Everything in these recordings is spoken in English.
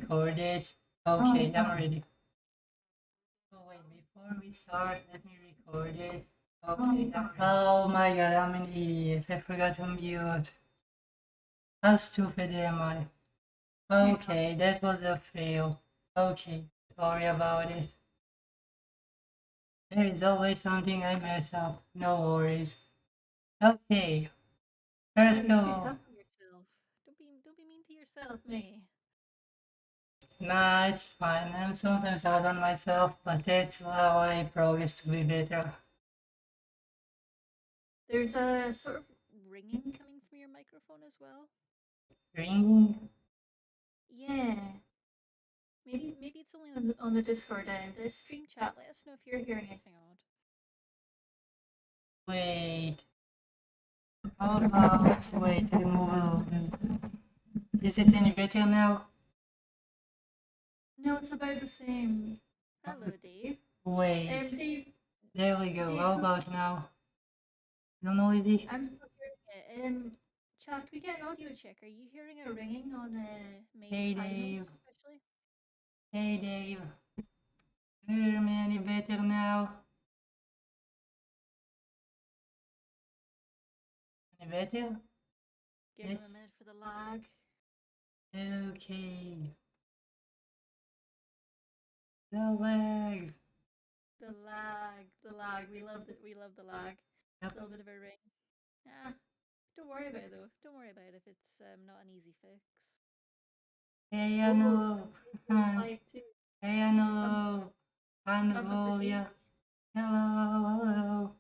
record it? Okay, I'm ready. Oh wait, before we start, let me record it. Okay, oh my god, I'm an idiot. I forgot to mute. How stupid am I? Okay, that was a fail. Okay, sorry about it. There is always something I mess up. No worries. Okay, first of all, Yourself. Don't be mean to yourself, May. nah, it's fine. I'm sometimes hard on myself, but that's how I progress to be better. There's a sort of ringing coming from your microphone as well. Ringing? Yeah. Maybe it's only on the Discord end. The stream chat. Let us know if you're hearing anything odd. Wait. How about wait, I move a little bit. Is it any better now? No, it's about the same. Hello, Dave. Wait. Dave. There we go. Dave, How about now? No noisy? I'm still hearing it. Chat, can we get an audio check? Are you hearing a ringing on May's Hey high Dave. notes, especially? Hey Dave. You hear me any better now? Any better? Give him a Yes. minute for the lag. Okay. The legs. The lag. We love the lag. Yep. A little bit of a ring. Yeah. Don't worry about it though. Don't worry about it if it's not an easy fix. Hey, Oh, Anu. live too. Hey, Um, Anu. but the day. Anvolia. Hello, hello.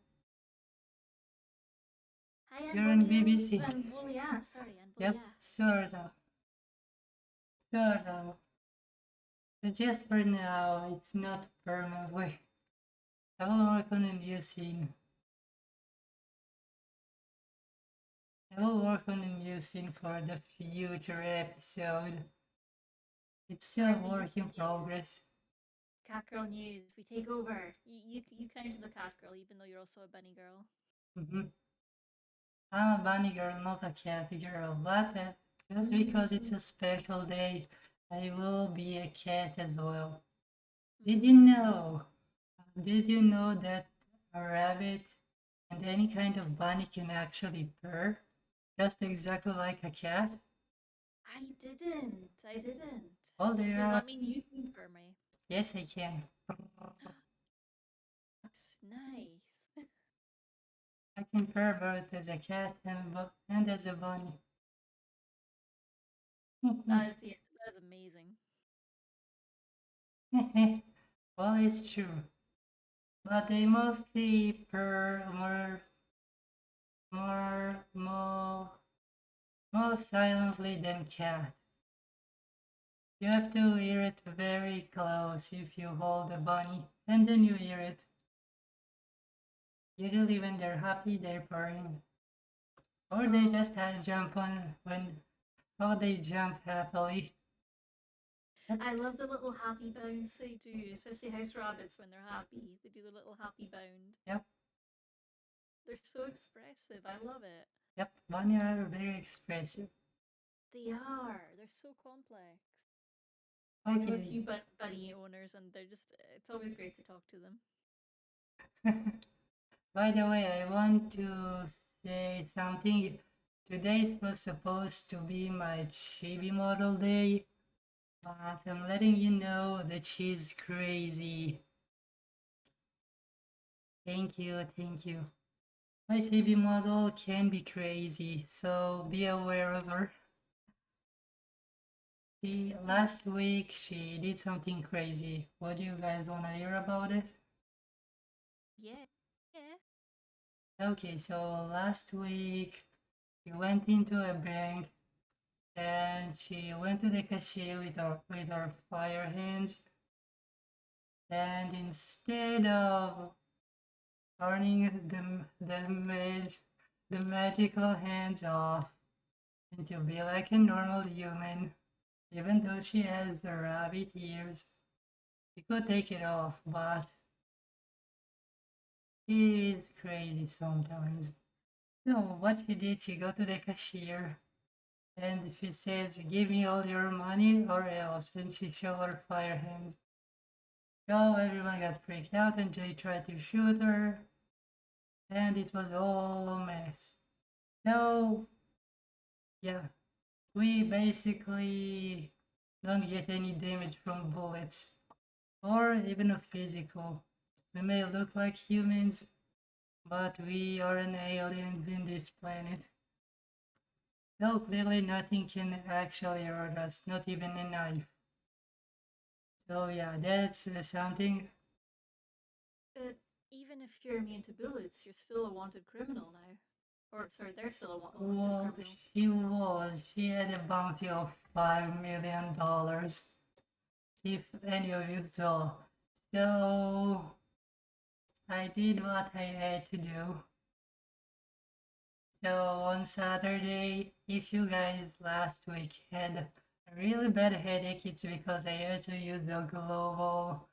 Hi, You're on Anvolia. BBC. Anvolia. Sorry, Yep, Anvolia. sort of. Sort of. But just for now, it's not permanently. I will work on a new scene. I will work on a new scene for the future episode. It's still a work in progress. Cat girl news. We take over. You count as a cat girl, even though you're also a bunny girl. Mm-hmm. I'm a bunny girl, not a cat girl, but just because it's a special day, I will be a cat as well. Did you know? Did you know that a rabbit and any kind of bunny can actually purr? Just exactly like a cat? I didn't. I didn't. Oh, they Does are. that mean you can for me? Yes, I can. Nice. I can purr both as a cat and as a bunny. That is amazing. Well, it's true. But they mostly purr more silently than cat. You have to hear it very close if you hold a bunny, and then you hear it. Usually when they're happy, they're purring. Or they just jump on when, or they jump happily. I love the little happy bounds they do, especially house rabbits when they're happy. They do the little happy bound. Yep, They're so expressive. I love it. yep, bunny are very expressive. They are. They're so complex. I know a Okay. few bunny owners, and it's always great to talk to them. By the way, I want to say something. Today was supposed to be my chibi model day, but I'm letting you know that she's crazy. Thank you, thank you. My chibi model can be crazy, so be aware of her. Last week she did something crazy. What do you guys want to hear about it? Yeah. Yeah. Okay, so last week she went into a bank and she went to the cashier with her fire hands, and instead of turning the magical hands off and to be like a normal human, even though she has the rabbit ears, she could take it off, but she is crazy sometimes. So what she did, she got to the cashier And she says, "Give me all your money or else." And she showed her fire hands. So everyone got freaked out and Jay tried to shoot her. And it was all a mess. So, yeah, we basically don't get any damage from bullets or even a physical. We may look like humans, but we are an aliens in this planet. So clearly nothing can actually hurt us, not even a knife. So yeah, that's something. But even if you're immune to bullets, you're still a wanted criminal now. Or, sorry, they're still a wanted Well, criminal. she had a bounty of $5 million, if any of you saw. So I did what I had to do. So on Saturday, if you guys last week had a really bad headache, it's because I had to use the global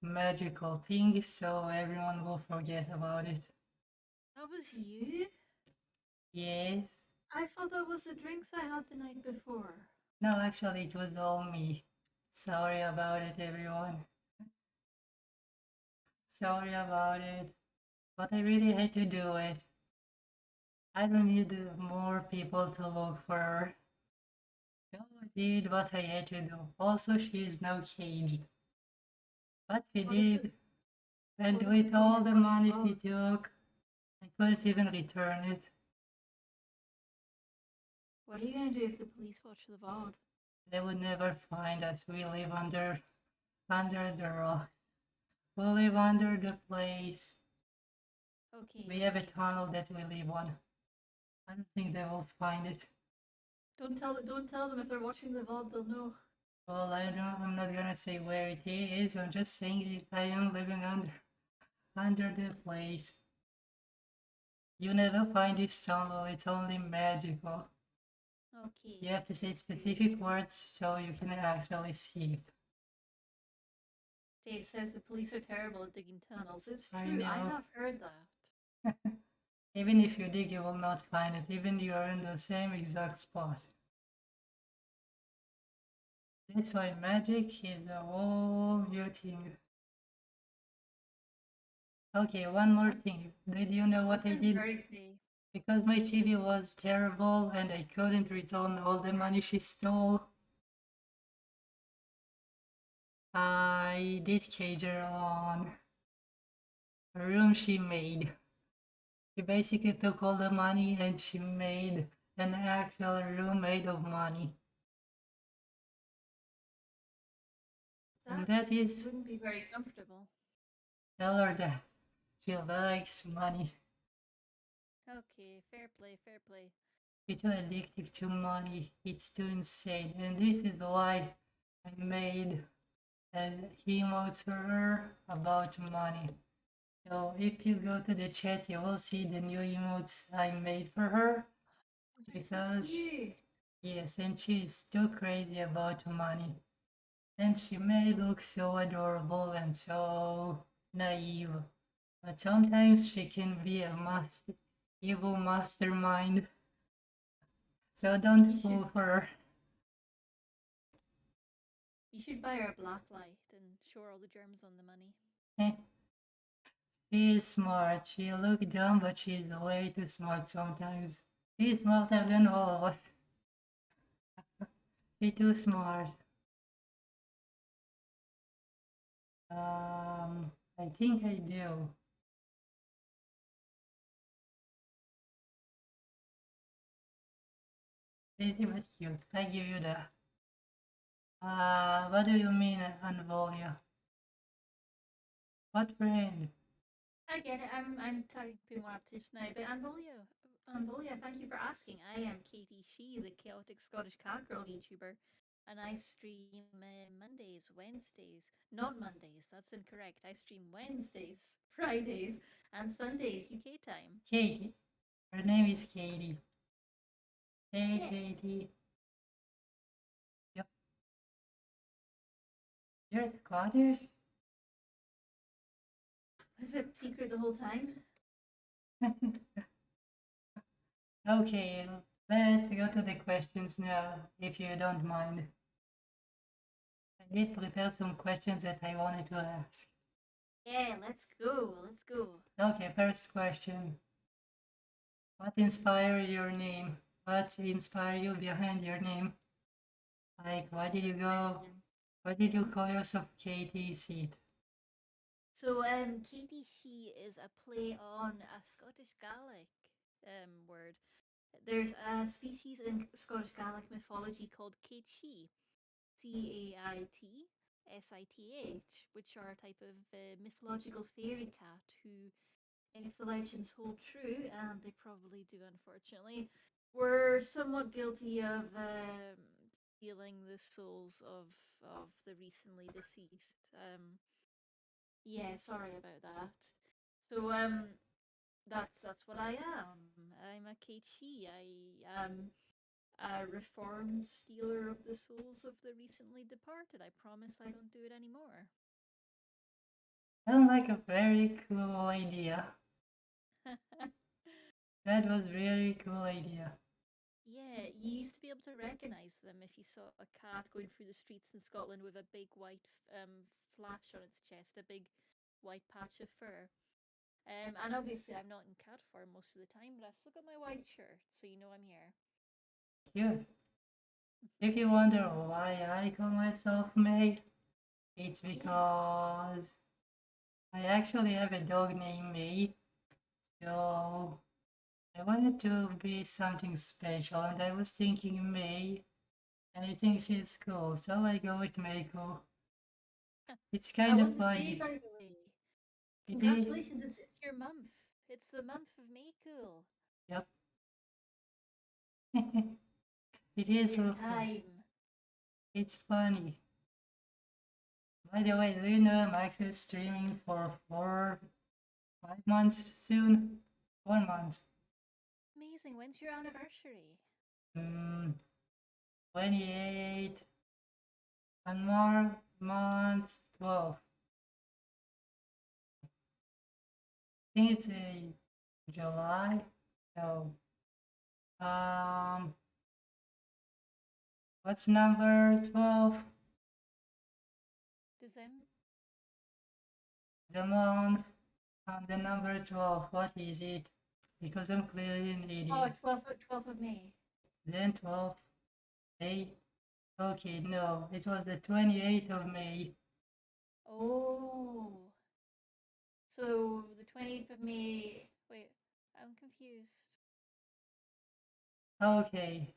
magical thing, so everyone will forget about it. That was you? Yes. I thought that was the drinks I had the night before. No, actually, it was all me. Sorry about it, everyone. Sorry about it. But I really had to do it. I don't need more people to look for her. So I did what I had to do. Also, she is now caged. But she What if the did. And what if the with all police the watch the money she VOD? took, I couldn't even return it. What are you gonna do if the police watch the VOD? They would never find us. We live under the rock. We live under the place. Okay, We have a okay. tunnel that we live on. I don't think they will find it. Don't tell them if they're watching the VOD, they'll know. Well, I don't. I'm not gonna say where it is. I'm just saying I am living under the place. You never find this tunnel. It's only magical. Okay. You have to say Good. specific words so you can actually see it. Dave says the police are terrible at digging tunnels. It's I true, I know. have heard that. Even if you dig, you will not find it. Even you are in the same exact spot. That's why magic is a whole new thing. Okay, one more thing. Did you know what That I sounds did? very gay. Because my TV was terrible and I couldn't return all the money she stole, I did cage her on a room she made. She basically took all the money and she made an actual room made of money. And That that is, wouldn't be very comfortable. tell her that she likes money. Okay, fair play, fair play. She's too addicted to money. It's too insane. And this is why I made emotes for her about money. So if you go to the chat, you will see the new emotes I made for her. Those are so Because, cute. yes, and she's too crazy about money. And she may look so adorable and so naive, but sometimes she can be a evil mastermind. So You don't should fool her. you should buy her a black light and show her all the germs on the money. Eh, she is smart. She looks dumb, but she's way too smart sometimes. She's smarter than all of us. She's too smart. I think I do. Crazy but cute. I give you that. What do you mean, Anvolia? What friend? I get it. I'm typing one up just now. But Anvolia, thank you for asking. I am Katie She, the chaotic Scottish cat girl YouTuber, and I stream Mondays, Wednesdays, not Mondays. That's incorrect. I stream Wednesdays, Fridays, and Sundays UK time. Katie. Her name is Katie. Hey, Yes. Katie. Yep. You're Scottish? Was it secret the whole time? Okay. Let's go to the questions now, if you don't mind. I did prepare some questions that I wanted to ask. Yeah, let's go. Let's go. Okay, first question. What inspired your name? What inspired you behind your name? Like, why did you go? Why did you call yourself caitiesith? So, Katie She is a play on a Scottish Gaelic word. There's a species in Scottish Gaelic mythology called caití, Caitith, which are a type of mythological fairy cat who, if the legends hold true, and they probably do unfortunately, were somewhat guilty of stealing the souls of the recently deceased. Yeah, sorry about that. So that's what I am. I'm a Keiichi. I am a reformed stealer of the souls of the recently departed. I promise I don't do it anymore. Sounds like a very cool idea. That was really cool idea. Yeah, you used to be able to recognize them if you saw a cat going through the streets in Scotland with a big white flash on its chest, a big white patch of fur. And obviously, I'm not in cat form most of the time, but I've still got my white shirt, so you know I'm here. Cute. If you wonder why I call myself May, it's Yes. because I actually have a dog named May. So I wanted to be something special, and I was thinking May, and I think she's cool, so I go with Maycool. It's I kind of want to say, funny. by the way, It is. congratulations, it's your month. It's the month of Maycool. Yep. It It's is your so fun. time. It's funny. By the way, do you know I'm actually streaming for 5 months soon? 1 month. Amazing. When's your anniversary? Mm, 28. One more month, 12. I think it's a July. So, um, what's number 12? December? The month and the number 12. What is it? Because I'm clearly an Oh, idiot. 12th of May. Then 12, 8. Okay, no, it was the 28th of May. Oh. So the 20th of May. Wait, I'm confused. Okay,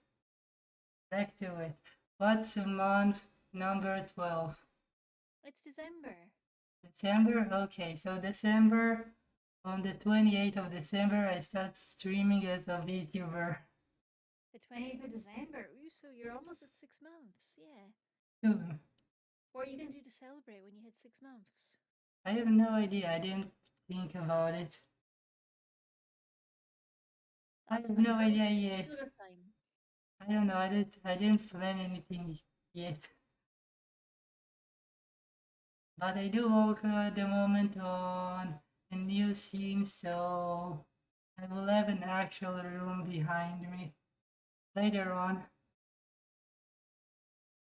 back to it. What's the month number 12? It's December. December? Okay, so December, on the 28th of December, I start streaming as a VTuber. The 20th of December. Ooh, so you're almost at 6 months. Yeah. Soon. What are you going to do to celebrate when you hit 6 months? I have no idea. I didn't think about it. I That's have fine. no Don't idea worry. You yet. still got time. I don't know. I didn't plan anything yet. But I do work at the moment on a new scene, so I will have an actual room behind me later on.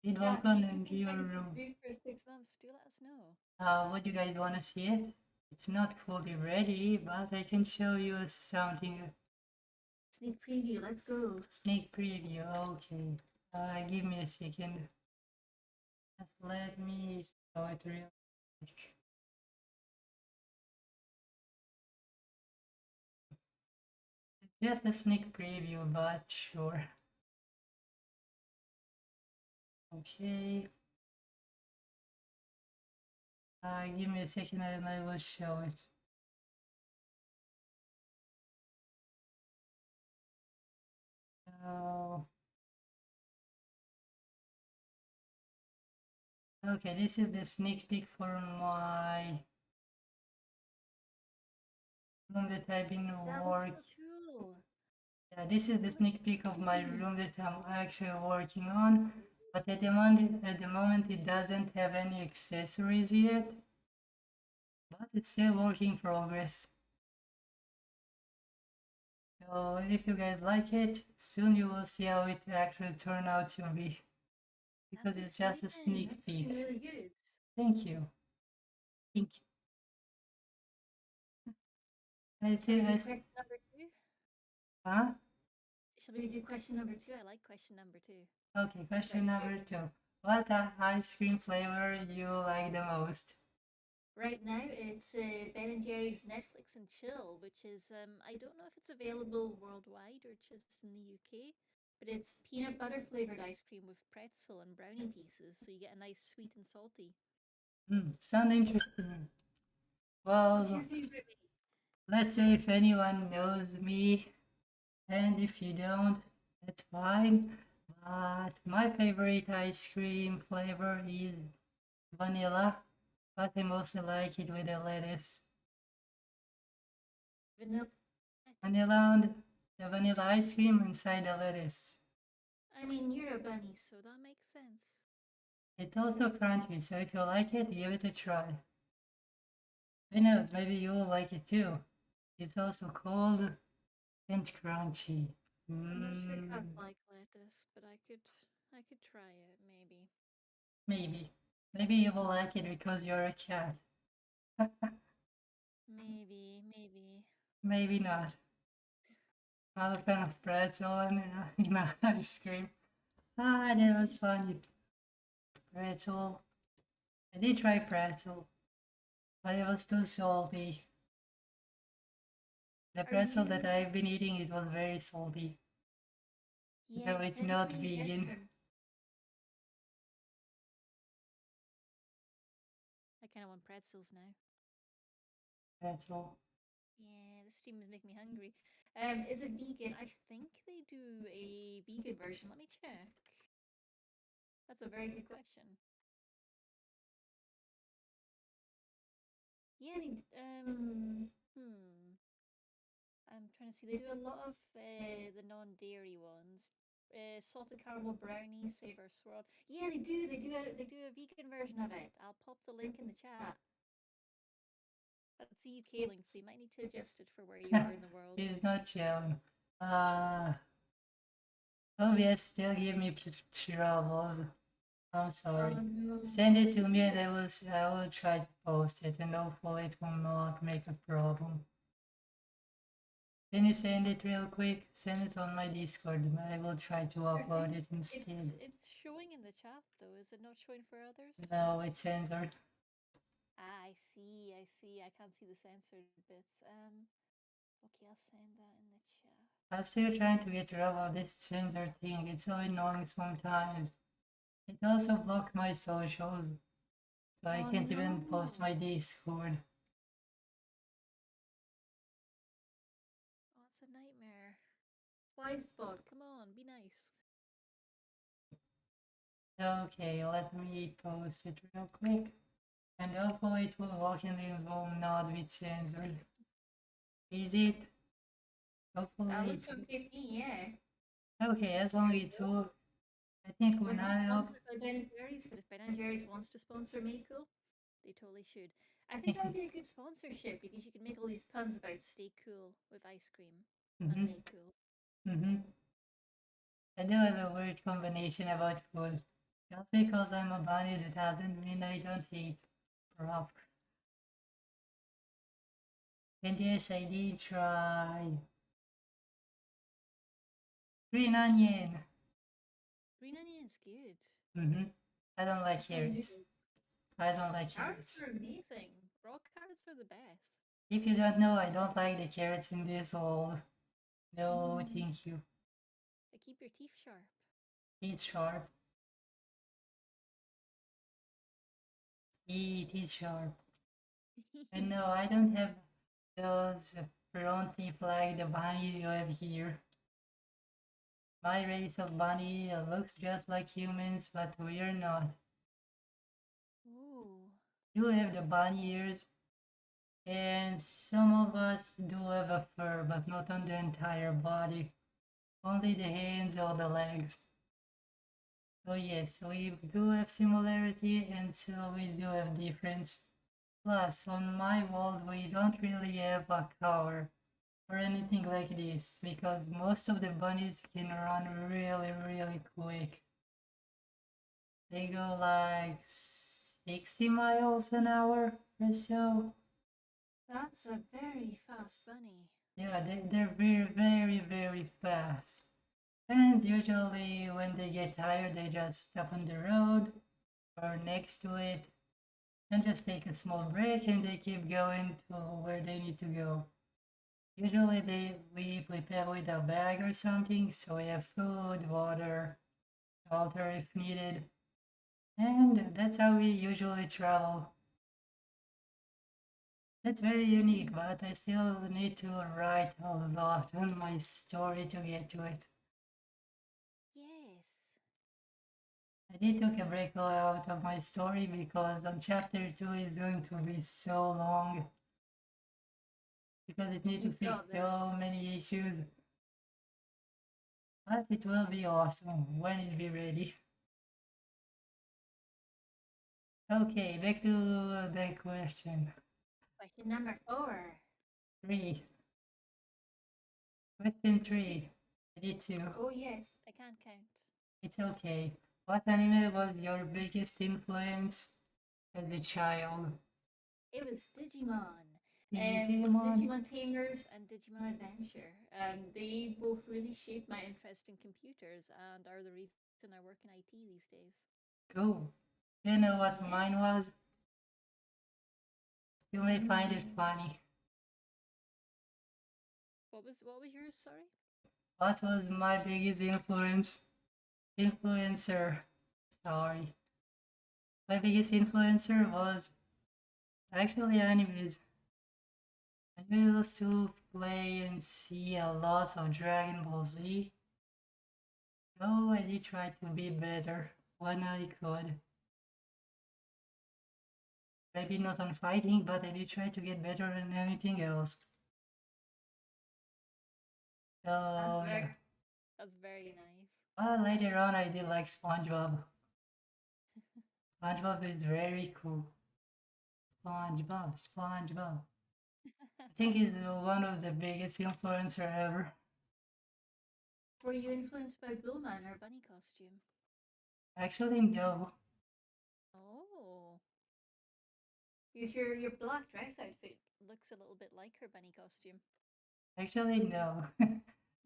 Did Yeah, work if on you a can new find anything to room. do for 6 months, do let us know. Would you guys want to see it? It's not fully ready, but I can show you something. Sneak preview. Let's go. Sneak preview. Okay. Give me a second. Just let me show it real quick. It's just a sneak preview, but sure. Okay. Give me a second and I will show it. Uh, okay, this is the sneak peek for my room that I've been That looks working. so cool. Yeah, this is the That sneak looks peek of my amazing. room that I'm actually working on. But at the moment it doesn't have any accessories yet. But it's still work in progress. So if you guys like it, soon you will see how it actually turned out to be. Because That's it's just a exciting. sneak That's peek. looking really good. Thank you. Thank you. I Shall we think do I. question number two? Huh? Shall we do question number two? I like question number two. Okay, It's my question number favorite. 2. What ice cream flavor you like the most? Right now, it's Ben and Jerry's Netflix and Chill, which is I don't know if it's available worldwide or just in the UK, but it's peanut butter flavored ice cream with pretzel and brownie pieces, so you get a nice sweet and salty. Sound interesting. What's your Well, favorite? let's say if anyone knows me, and if you don't, that's fine. But my favorite ice cream flavor is vanilla, but I mostly like it with the lettuce. Vanilla lettuce. Vanilla and the vanilla ice cream inside the lettuce. I mean, you're a bunny, so that makes sense. It's also crunchy, so if you like it, give it a try. Who knows, maybe you'll like it too. It's also cold and crunchy. I'm not sure Mm, cats like lettuce, but I could try it maybe. maybe. Maybe you will like it because you're a cat. Maybe. Maybe not. Not a fan of pretzel and ice cream. Ah, that was funny. Pretzel. I did try pretzel, but it was too salty. The Are pretzel that you? I've been eating, it was very salty. Yeah, No, it it's depends not where you get vegan. them. I kind of want pretzels now. Pretzel. Yeah, the stream is making me hungry. Is it vegan? I think they do a vegan version. Let me check. That's a very good question. Yeah, I'm trying to see. They do a lot of the non-dairy ones. Salted caramel brownie, savor swirl. Yeah, they do. They do a vegan version of it. I'll pop the link in the chat. That's the UK link, so you might need to adjust it for where you are in the world. It's not chilled. Uh, OBS still give me troubles. I'm sorry. No. Send it to me and I will try to post it and hopefully it will not make a problem. Can you send it real quick? Send it on my Discord. I will try to upload it It's instead. it's showing in the chat though. Is it not showing for others? No, it's censored. Ah, I see. I can't see the censored bits. Okay, I'll send that in the chat. I'm still trying to get rid of this censor thing. It's so annoying sometimes. It also blocked my socials, so I Oh can't even post no. my Discord. Oh, it's a nightmare. Wise spot, come on, be nice. Okay, let me post it real quick. And hopefully it will work and it will not be censored. Is it? That Hopefully looks it's okay to me, yeah. okay as long as it's all. I think We're when not I up. sponsored by Ben and Jerry's, but if Ben and Jerry's wants to sponsor Maycool, they totally should. I think that would be a good sponsorship because you can make all these puns about stay cool with ice cream and Mhm, Maycool. mhm. I do have a weird combination about food. Just because I'm a bunny, that doesn't mean I don't eat proper. And yes, I did try green onion. Green onion's good. Mhm. I don't like That's not carrots. noodles. I don't like Carrots carrots. are amazing. Raw carrots are the best. If you don't know, I don't like the carrots in this world. No, thank you. They keep your teeth sharp. It's sharp. It is sharp. And no, I don't have those front teeth like the bunny you have here. My race of bunny looks just like humans, but we're not. Ooh. You have the bunny ears, and some of us do have a fur, but not on the entire body. Only the hands or the legs. So yes, we do have similarity, and so we do have difference. Plus, on my world, we don't really have a car. or anything like this because most of the bunnies can run really, really quick. They go like 60 miles an hour or so. That's a very fast bunny. Yeah, they're very, very, very fast. And usually when they get tired, they just stop on the road or next to it and just take a small break and they keep going to where they need to go. Usually we prepare with a bag or something, so we have food, water, shelter if needed, and that's how we usually travel. That's very unique, but I still need to write a lot on my story to get to it. Yes. I did take a break out of my story because on chapter 2 is going to be so long because it needs to You've fix got this. so many issues. But it will be awesome when it be ready. Okay, back to the question. Question number 4. 3. Question Is it? 3. I did 2. Oh, yes. I can't count. It's okay. What anime was your biggest influence as a child? It was Digimon. Digimon. Digimon Tamers and Digimon Adventure. They both really shaped my interest in computers and are the reason I work in IT these days. Cool. You know what Yeah. mine was? You may find it Mm. funny. What was yours? Sorry. What was my biggest influencer? Sorry. My biggest influencer was actually animes. I used to play and see a lot of Dragon Ball Z. So I did try to be better when I could. Maybe not on fighting, but I did try to get better than anything else. That's So yeah. very that's very nice. Later on I did like SpongeBob. SpongeBob is very cool. SpongeBob, SpongeBob. I think he's one of the biggest influencer ever. Were you influenced by Bulma and her bunny costume? Actually, no. Oh, because your black dress outfit looks a little bit like her bunny costume. Actually, no. No.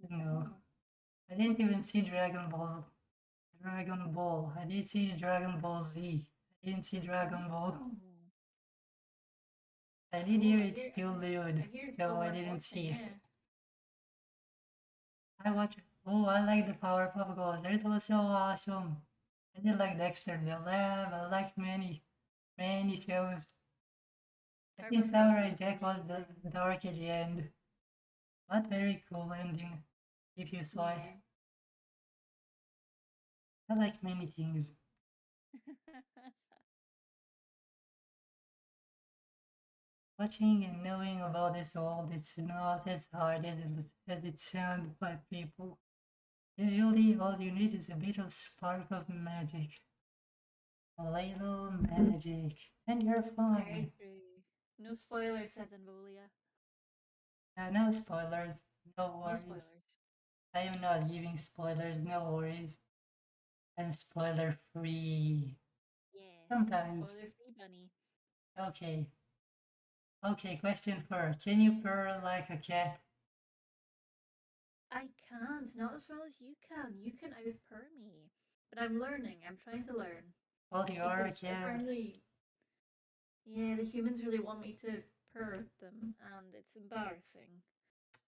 No. I didn't even see Dragon Ball. Dragon Ball. I did see Dragon Ball Z. I didn't see Dragon Ball. Oh. I did Oh, hear it's still I good, hear it's so well I worth didn't watching. see it. Yeah. I watched. Oh, I like the Powerpuff Girls. It was so awesome. I did like Dexter the Lab. I liked many, many shows. I think Powerpuff Girls Samurai is Jack was the amazing. dark at the end, but very cool ending if you saw it. Yeah. I like many things. Watching and knowing about this world, it's not as hard as it sounds by people. Usually, all you need is a bit of spark of magic, a little magic, and you're Very fine. true. No spoilers, says Involia. No spoilers, no No worries. spoilers. I am not giving spoilers, no worries. I'm spoiler free. Yes. Sometimes. Spoiler free bunny. Okay. Okay, question 4. Can you purr like a cat? I can't. Not as well as you can. You can outpurr me. But I'm learning. I'm trying to learn. Well, you are a Because cat. apparently, yeah, the humans really want me to purr at them, and it's embarrassing.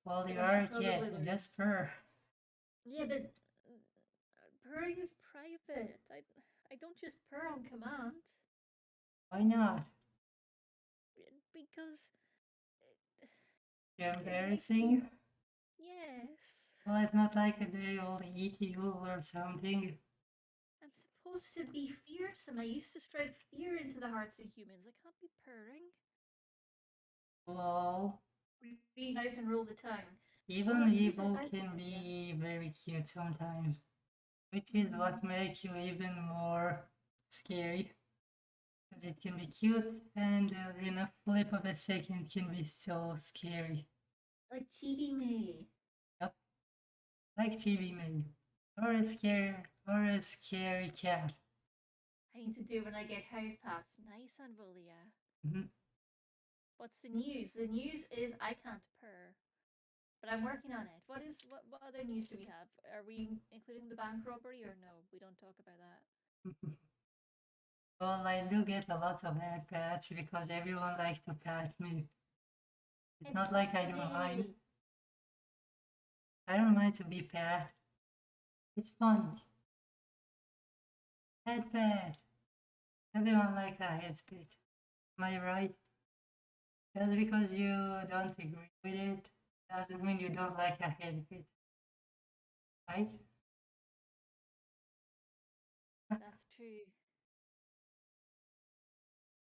Well, But you I are should a cat. probably learn. Just purr. Yeah, but purring is private. I don't just purr on command. Why not? Because You're it makes me. embarrassing. Yes. Well, it's not like they will eat you or something. I'm supposed to be fearsome. I used to strike fear into the hearts of humans. I can't be purring. Well, Breathe out and roll the tongue. Oh, even let's see if evil I can can get you. be very cute sometimes, which is what Mm. makes you even more scary. Because it can be cute and in a flip of a second can be so scary. Like chibi me. Yep, like TV May. Or a scary cat. I need to do when I get hard pass. Nice, Anvolia. Mhm. What's the news? The news is I can't purr, but I'm working on it. What other news do we have? Are we including the bank robbery or no? We don't talk about that. Well, I do get a lot of head pats because everyone likes to pat me. It's It not like pats I the don't mind. day. I don't mind to be pat. It's fun. Head pat. Everyone likes a head spit. Am I right? Just because you don't agree with it doesn't mean you don't like a head spit, right? That's true.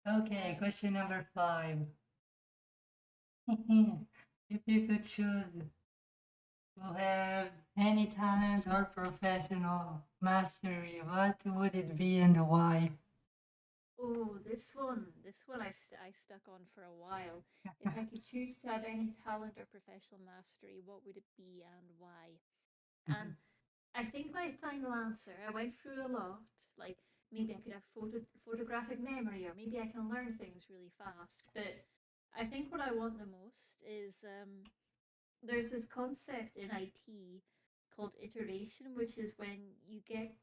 Okay, question number 5. If you could choose to have any talent or professional mastery, what would it be and why? Oh, this one I stuck on for a while. If I could choose to have any talent or professional mastery, what would it be and why? And I think my final answer, I went through a lot. Like maybe I could have photographic memory, or maybe I can learn things really fast. But I think what I want the most is there's this concept in IT called iteration, which is when you get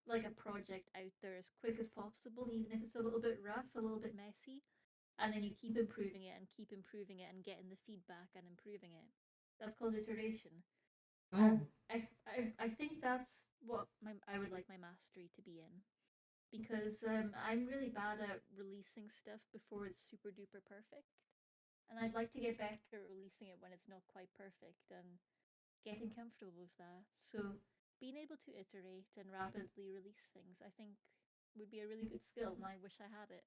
like a project out there as quick as possible, even if it's a little bit rough, a little bit messy, and then you keep improving it and keep improving it and getting the feedback and improving it. That's called iteration. And Oh, I think that's what I would like my mastery to be in because I'm really bad at releasing stuff before it's super duper perfect. And I'd like to get better at releasing it when it's not quite perfect and getting comfortable with that. So being able to iterate and rapidly release things, I think would be a really good skill and I wish I had it.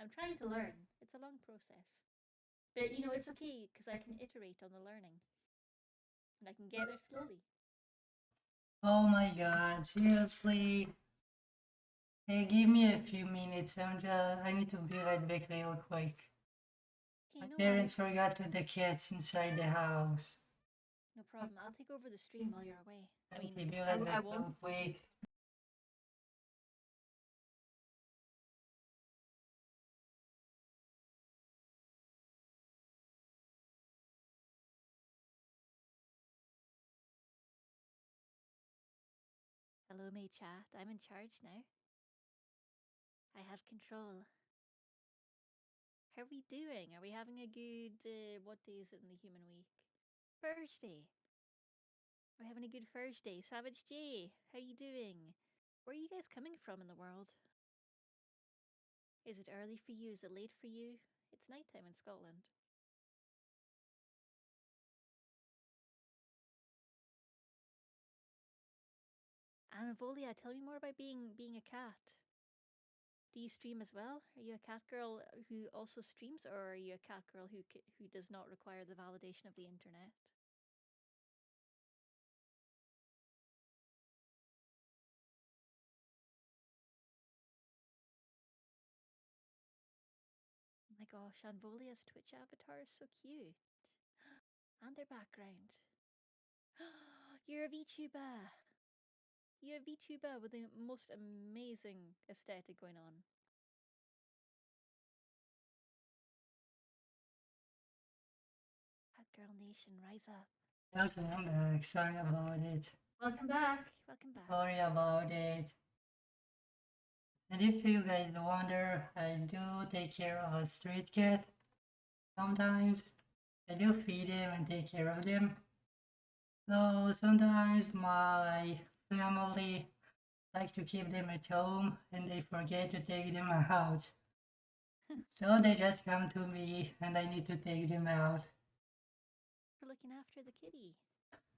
I'm trying to learn. It's a long process. But it's okay because I can iterate on the learning and I can get there slowly. oh my god, seriously. Hey, give me a few minutes. I need to be right back real quick. Okay, My no parents worries. forgot to the cats inside the house. No problem. I'll take over the stream while you're away. I mean, Okay, be I, right I back real wanted to. quick. Hello, May chat. I'm in charge now. I have control. How are we doing? Are we having a good, what day is it in the human week? Thursday. We're having a good Thursday. Savage J, how are you doing? Where are you guys coming from in the world? Is it early for you? Is it late for you? It's nighttime in Scotland. And Volia, tell me more about being a cat. Do you stream as well? Are you a cat girl who also streams, or are you a cat girl who does not require the validation of the internet? Oh my gosh, Anvolia's Twitch avatar is so cute. And their background. You're a VTuber. You're a VTuber with the most amazing aesthetic going on. Cat Girl Nation, rise up. Okay, I'm back. Sorry about it. Welcome back. Welcome back. Sorry about it. And if you guys wonder, I do take care of a street cat sometimes. I do feed him and take care of them. So sometimes my family like to keep them at home and they forget to take them out. So they just come to me and I need to take them out. For looking after the kitty.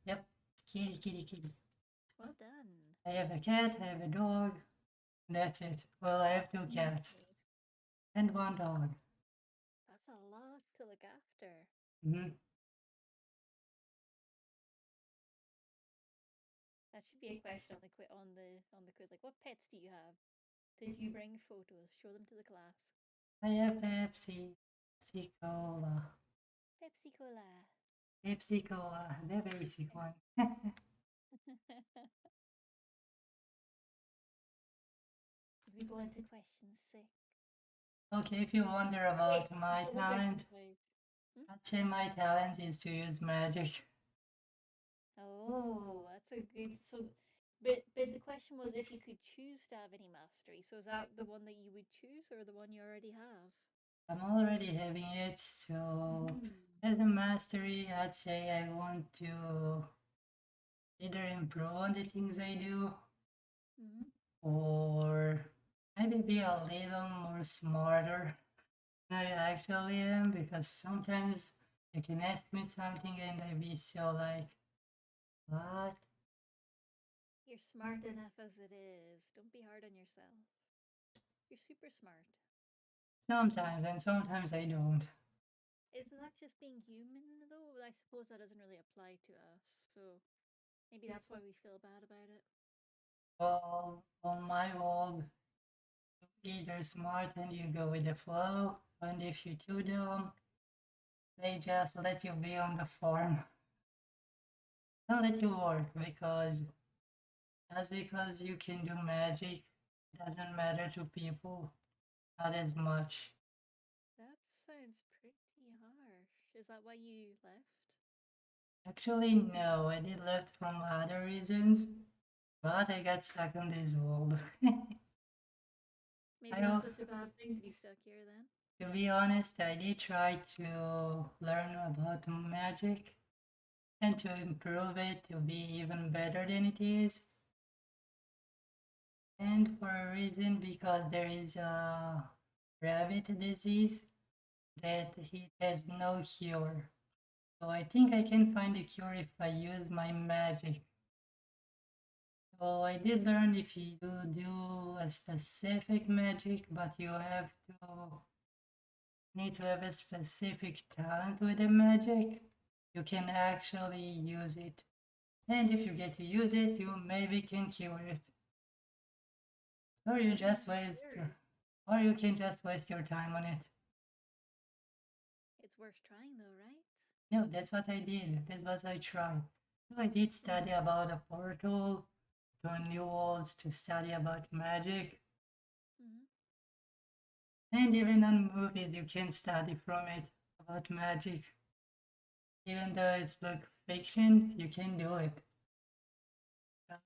Yep, kitty, kitty, kitty. Well done. I have a cat, I have a dog. That's it. Well, I have 2 cats Nice. and 1 dog. That's a lot to look after. Mhm. That should be a question on the quiz. Like, what pets do you have? Did you bring photos? Show them to the class. I have Pepsi, Pepsi Cola. Pepsi Cola. Pepsi Cola, the basic one. We go into question 6. Okay, if you wonder Wait, about my before question talent, 5. Hmm? I'd say my talent is to use magic. Oh, that's a good. So, but the question was if you could choose to have any mastery. So is that the one that you would choose or the one you already have? I'm already having it, so Mm. as a mastery, I'd say I want to either improve on the things I do Mm-hmm. or maybe be a little more smarter than I actually am because sometimes you can ask me something and I be so like, what? You're smart enough as it is. Don't be hard on yourself. You're super smart. Sometimes, and sometimes I don't. Isn't that just being human, though? I suppose that doesn't really apply to us. So maybe that's why we feel bad about it. Well, on my world, either smart and you go with the flow, and if you too dumb, they just let you be on the farm. Don't let you work because just because you can do magic doesn't matter to people, not as much. That sounds pretty harsh. Is that why you left? Actually, no, I did left from other reasons, but I got stuck in this world. Maybe I, that's such a bad thing to be stuck here then. to be honest, I did try to learn about magic and to improve it to be even better than it is. And for a reason, because there is a rabbit disease that it has no cure. So I think I can find a cure if I use my magic. So I did learn if you do a specific magic, but you have to need to have a specific talent with the magic, you can actually use it. And if you get to use it, you maybe can cure it. Or you just waste, Sure. or you can just waste your time on it. It's worth trying though, right? No, that's what I did. That was I tried. So I did study about a portal to new worlds to study about magic. Mm-hmm. And even on movies, you can study from it about magic. Even though it's like fiction, you can do it.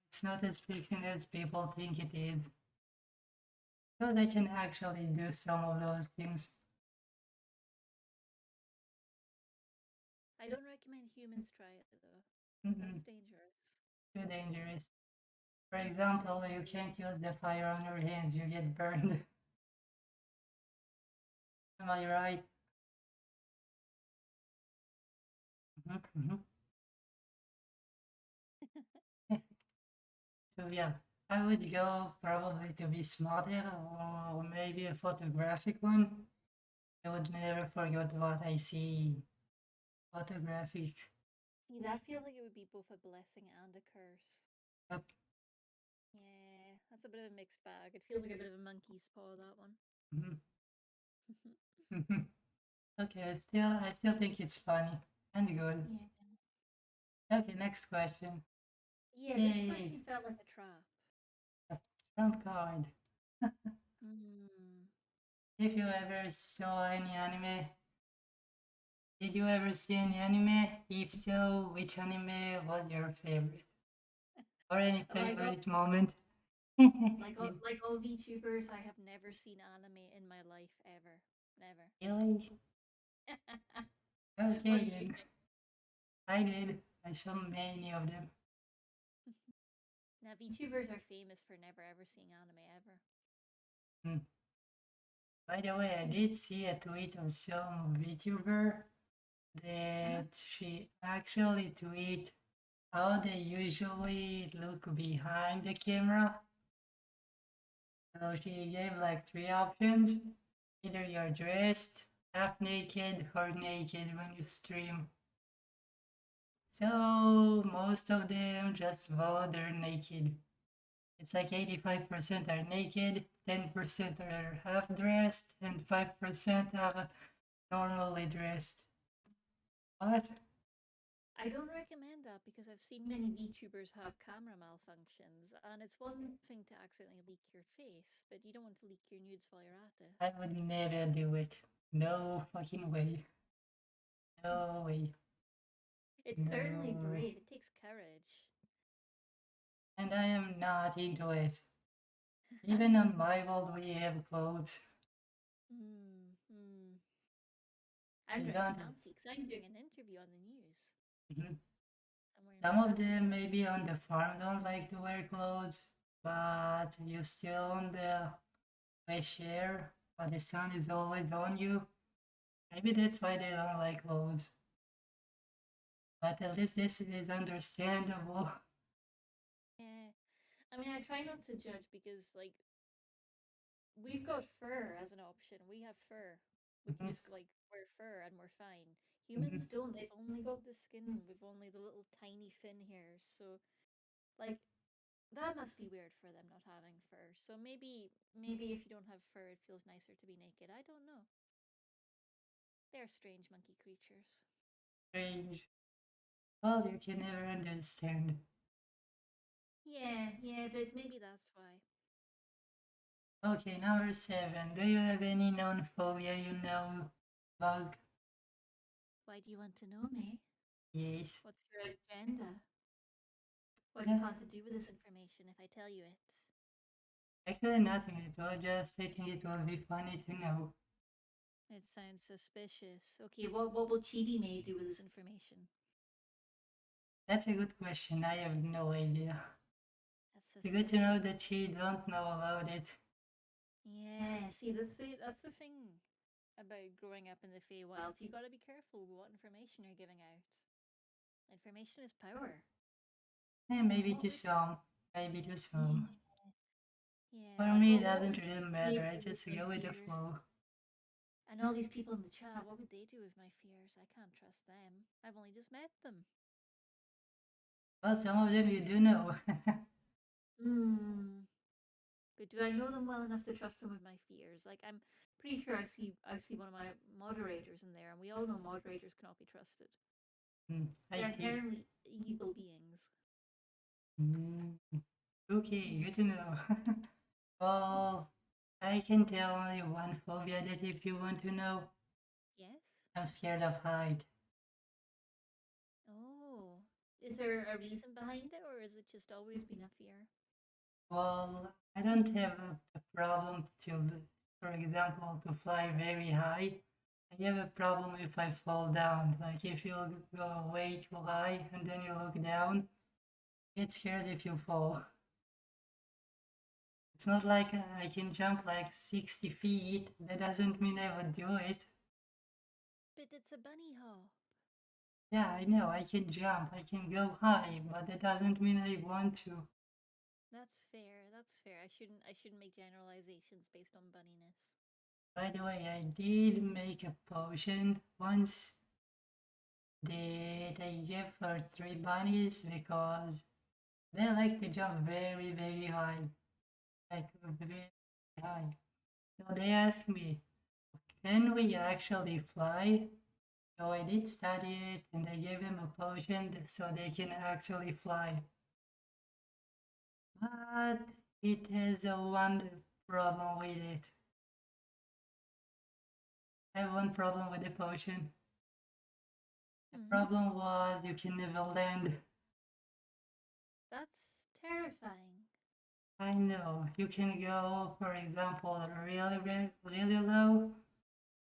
It's not as fiction as people think it is. Because I can actually do some of those things. I don't recommend humans try it though. That's Mhm. dangerous. Too dangerous. For example, you can't use the fire on your hands, you get burned. Am I right? Mhm. So yeah, I would go probably to be smarter or maybe a photographic one. I would never forget what I see. Photographic. See, that feels like it would be both a blessing and a curse. Yep. Yeah, that's a bit of a mixed bag. It feels like a bit of a monkey's paw, that one. Mhm. Okay, I still think it's funny and good. Yeah. Okay, next question. Yeah, this Yay, question felt like a trap. a trump card. Hmm. If you ever saw any anime, did you ever see any anime? If so, which anime was your favorite? Or any Like all, favorite moment? like all VTubers, I have never seen anime in my life ever. Never. Really? What Okay, do you then. think? I did. I saw many of them. Now VTubers are famous for never ever seeing anime ever. Hmm. By the way, I did see a tweet of some VTuber Uh-huh. that she actually tweet how they usually look behind the camera. So she gave like three options. Either you're dressed, half naked, or naked when you stream. So most of them just vote they're naked. It's like 85% are naked, 10% are half dressed, and 5% are normally dressed. What? I don't recommend that because I've seen many VTubers have camera malfunctions, and it's one thing to accidentally leak your face, but you don't want to leak your nudes while you're at it. I would never do it. No fucking way. No way. It's certainly No. brave. It takes courage. And I am not into it. Even on my world, we have clothes. Hmm. I'm You dressed don't. fancy because I'm doing an interview on the news. Mhm. I'm wearing Some my of fancy them clothes. maybe on the farm don't like to wear clothes, but you still on the fresh air, but the sun is always on you. Maybe that's why they don't like clothes. But at least this is understandable. Yeah. I mean, I try not to judge because, like, we've got fur as an option. We have fur. We can Mhm, just, like, wear fur and we're fine. mhm. Humans don't. They've only got the skin. We've only the little tiny fin hairs. So, like, that must be weird for them not having fur. So maybe if you don't have fur, it feels nicer to be naked. I don't know. They're strange monkey creatures. Strange. Well, you can never understand. Yeah, but maybe that's why. Okay, number 7. Do you have any known phobia you know, Bug? Why do you want to know me? Yes. What's your agenda? What do you Uh, plan to do with this information if I tell you it? Actually, nothing at all. Just I think it will be funny to know. It sounds suspicious. Okay, what will Chibi May do with this information? That's a good question. I have no idea. That's It's good to know suspicious. that she don't know about it. Yeah, see, that's the thing about growing up in the Feywilds. You gotta be careful with what information you're giving out. Information is power. Maybe What to would some. Maybe to yeah, some. yeah, For like me, it what doesn't would really Chibi May matter. I do with just my go with the fears? flow. And all these people in the chat, what would they do with my fears? I can't trust them. I've only just met them. Well, some of them you do know. Hmm. But do I know them well enough to trust them with my fears? Like I'm pretty sure I see one of my moderators in there, and we all know moderators cannot be trusted. I They're see. inherently evil beings. Mm, okay, good Yeah. to know. Well, I can tell only one phobia that if you want to know, Yes. I'm scared of height. Oh. Is there a reason behind it, or is it just always been a fear? Well, I don't have a problem to, for example, to fly very high. I have a problem if I fall down. Like if you go way too high and then you look down, get scared if you fall. It's not like I can jump like 60 feet. That doesn't mean I would do it. But it's a bunny hop. Yeah, I know, I can jump, I can go high, but that doesn't mean I want to. That's fair. That's fair. I shouldn't make generalizations based on bunniness. By the way, I did make a potion once that I gave for 3 bunnies because they like to jump very, very high. Like very high. So they asked me, can we actually fly? So I did study it and I gave them a potion so they can actually fly. But it has a one problem with it. I have one problem with the potion. The Hmm. problem was you can never land. That's terrifying. I know you can go, for example, really, really, really low,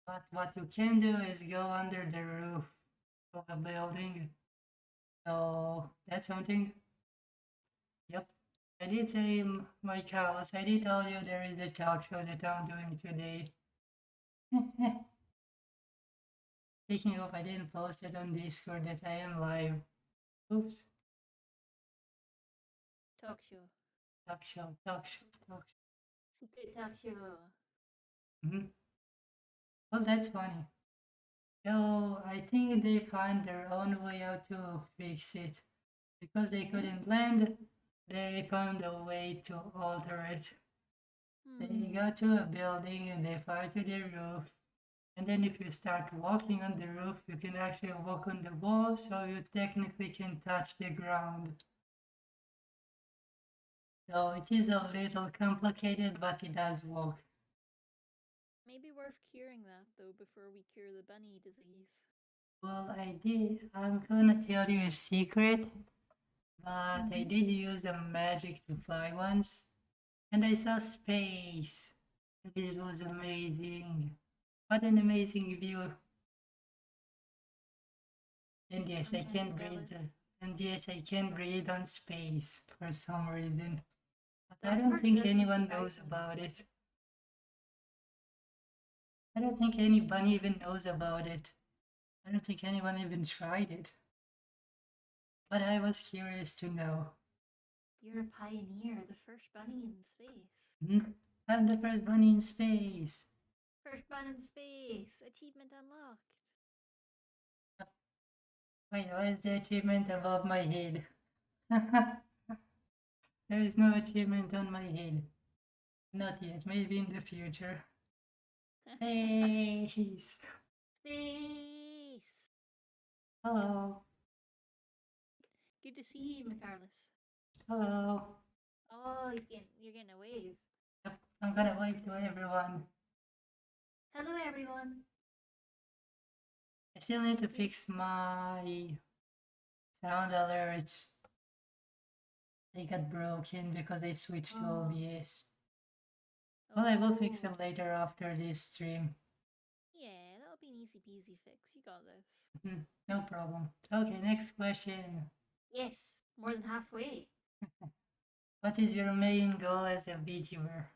but what you can do is go under the roof of a building. So that's something. Yep. I did say, my Carlos, I did tell you there is a talk show that I'm doing today. Speaking of, I didn't post it on Discord that I am live. Oops. Talk show. Talk show, talk show, talk show. Secret talk show. Mhm. Well, that's funny. So I think they found their own way out to fix it. Because they Yeah. couldn't land, they found a way to alter it. They Hmm. got to a building and they fired to the roof. And then if you start walking on the roof, you can actually walk on the wall, so you technically can touch the ground. So it is a little complicated, but it does work. Maybe worth curing that though before we cure the bunny disease. Well, I did. I'm gonna tell you a secret, but I did use a magic to fly once, and I saw space. And it was amazing. What an amazing view. And yes, I I'm can breathe. jealous. And yes, I can breathe on space for some reason. But I That don't part think doesn't anyone knows surprise me. about it. I don't think anyone even knows about it. I don't think anyone even tried it. But I was curious to know. You're a pioneer, the first bunny in space. I'm the first bunny in space. First bunny in space. Achievement unlocked. Wait, why is the achievement above my head? There is no achievement on my head. Not yet, maybe in the future. Space! Space. Hello, Good to see you, McCarless. hello. Oh, you're getting a wave. Yep, I'm gonna wave to everyone. Hello, everyone. I still need to fix my sound alerts. They got broken because I switched to Oh. OBS. Well, I will fix Oh. them later after this stream. Yeah, that'll be an easy peasy fix. You got this. No problem. Okay, next question. Yes, more than halfway. What is your main goal as a VTuber?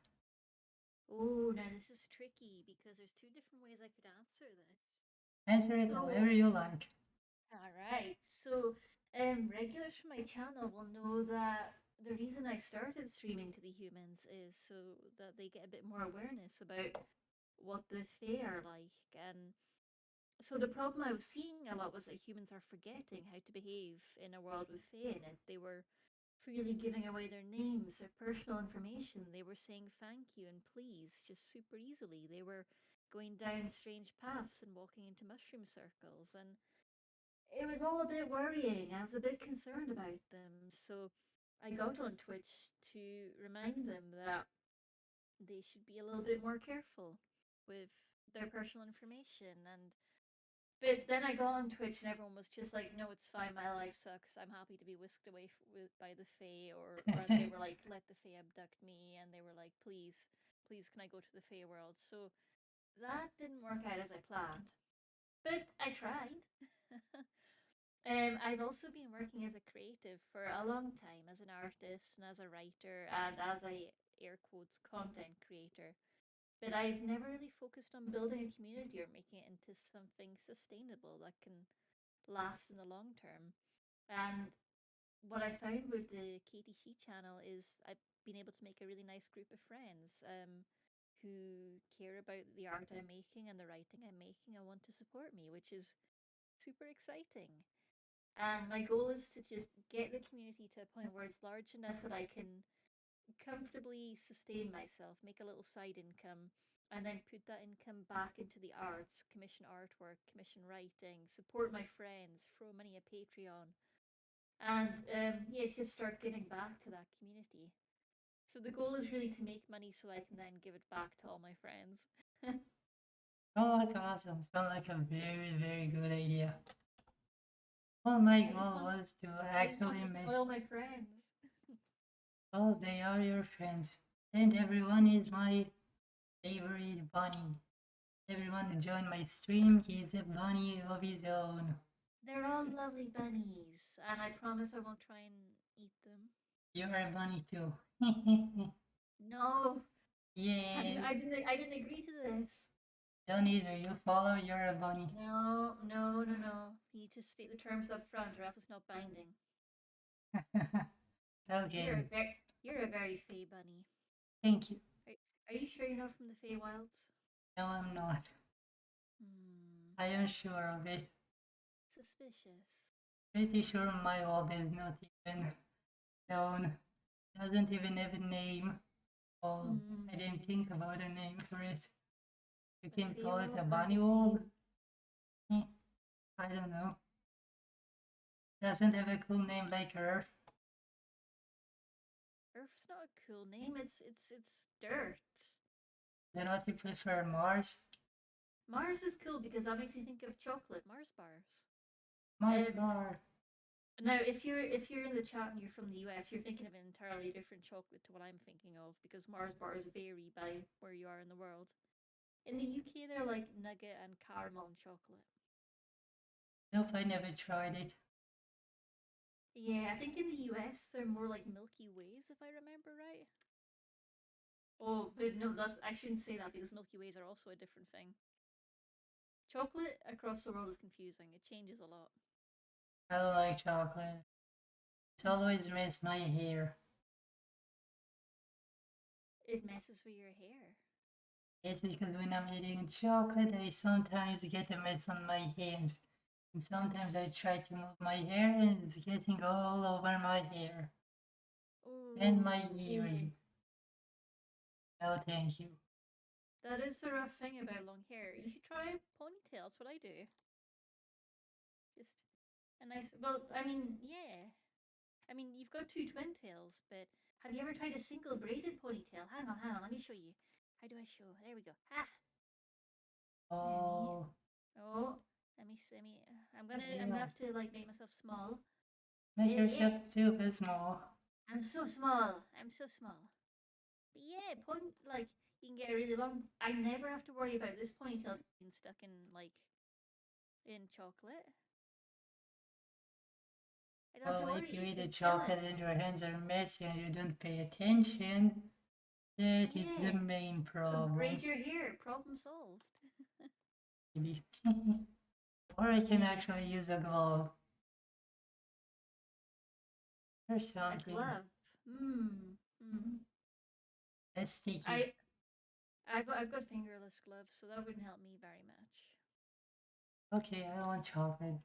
Oh, now this is tricky because there's two different ways I could answer this. Answer it however you like. All right. So, regulars from my channel will know that the reason I started streaming to the humans is so that they get a bit more awareness about what the Fae are like. And so the problem I was seeing a lot was that humans are forgetting how to behave in a world with Fae in it. They were freely giving away their names, their personal information. They were saying thank you and please just super easily. They were going down strange paths and walking into mushroom circles. And it was all a bit worrying. I was a bit concerned about them. So I got on Twitch to remind them that they should be a little bit more careful with their personal information. And but then I got on Twitch and everyone was just like, "No, it's fine. My life sucks. I'm happy to be whisked away by the Fae," or they were like, "Let the Fae abduct me," and they were like, "Please, please, can I go to the Fae world?" So that didn't work out as I planned, but I tried. I've also been working as a creative for a long time, as an artist and as a writer and as a air quotes content creator. But I've never really focused on building a community or making it into something sustainable that can last in the long term. And what I found with the Katie She channel is I've been able to make a really nice group of friends who care about the art I'm making and the writing I'm making and want to support me, which is super exciting. And my goal is to just get the community to a point where it's large enough that I can comfortably sustain myself, make a little side income, and then put that income back into the arts, commission artwork, commission writing, support my friends, throw money at Patreon, and yeah, just start giving back to that community. So the goal is really to make money so I can then give it back to all my friends. Oh, like awesome. Sounds like a very, very good idea. Well, my goal was to I just want actually to make. spoil my friends. Oh, they are your friends. And everyone is my favorite bunny. Everyone who joined my stream, he's a bunny of his own. They're all lovely bunnies, and I promise I won't try and eat them. You're a bunny too. No, Yes. I didn't agree to this. Don't either. You follow, you're a bunny. No, no, no, no. You need to state the terms up front, or else it's not binding. Okay. You're a very Fey bunny. Thank you. Are you sure you're not from the Feywilds? No, I'm not. I am sure of it. Suspicious. Pretty sure my world is not even known. Doesn't even have a name. Oh, I didn't think about a name for it. You The can call it a Pharaoh bunny hasn't world. named. I don't know. Doesn't have a cool name like Earth. Earth's not a cool name. It's dirt. Then what you prefer, Mars? Mars is cool because that makes you think of chocolate. Mars bars. Mars Um, bar. Now, if you're in the chat and you're from the US, you're thinking of an entirely different chocolate to what I'm thinking of because Mars bars vary by where you are in the world. In the UK, they're like nugget and caramel and chocolate. Nope, I never tried it. Yeah, I think in the US they're more like Milky Ways, if I remember right. Oh, but no, that's I shouldn't say that because Milky Ways are also a different thing. Chocolate across the world is confusing. It changes a lot. I don't like chocolate. It's always mess my hair. It messes with your hair. It's because when I'm eating chocolate, I sometimes get a mess on my hands. And sometimes I try to move my hair and it's getting all over my hair and my Oh, ears. yeah. No, thank you. That is the rough thing about long hair. You should try ponytail. That's what I do. Just a nice. Well, I mean, yeah. I mean, you've got two twin tails, but have you ever tried a single braided ponytail? Hang on. Let me show you. How do I show? There we go. Ah, let me. Oh, Oh, let me. I'm gonna yeah. have to like make myself small. Make It. yourself super small. I'm so small. I'm so small. But yeah, like you can get a really long. I never have to worry about this ponytail being stuck in like in chocolate. I don't have to Well, if worry. you It's eat a just chocolate chilling. and your hands are messy and you don't pay attention, that is the Yeah. main So problem. braid your hair. Problem solved. Maybe. Or I can Yeah. actually use a glove or A something. glove. Hmm. Hmm. That's sticky. I I've got fingerless gloves, so that wouldn't help me very much. Okay, I want chocolate.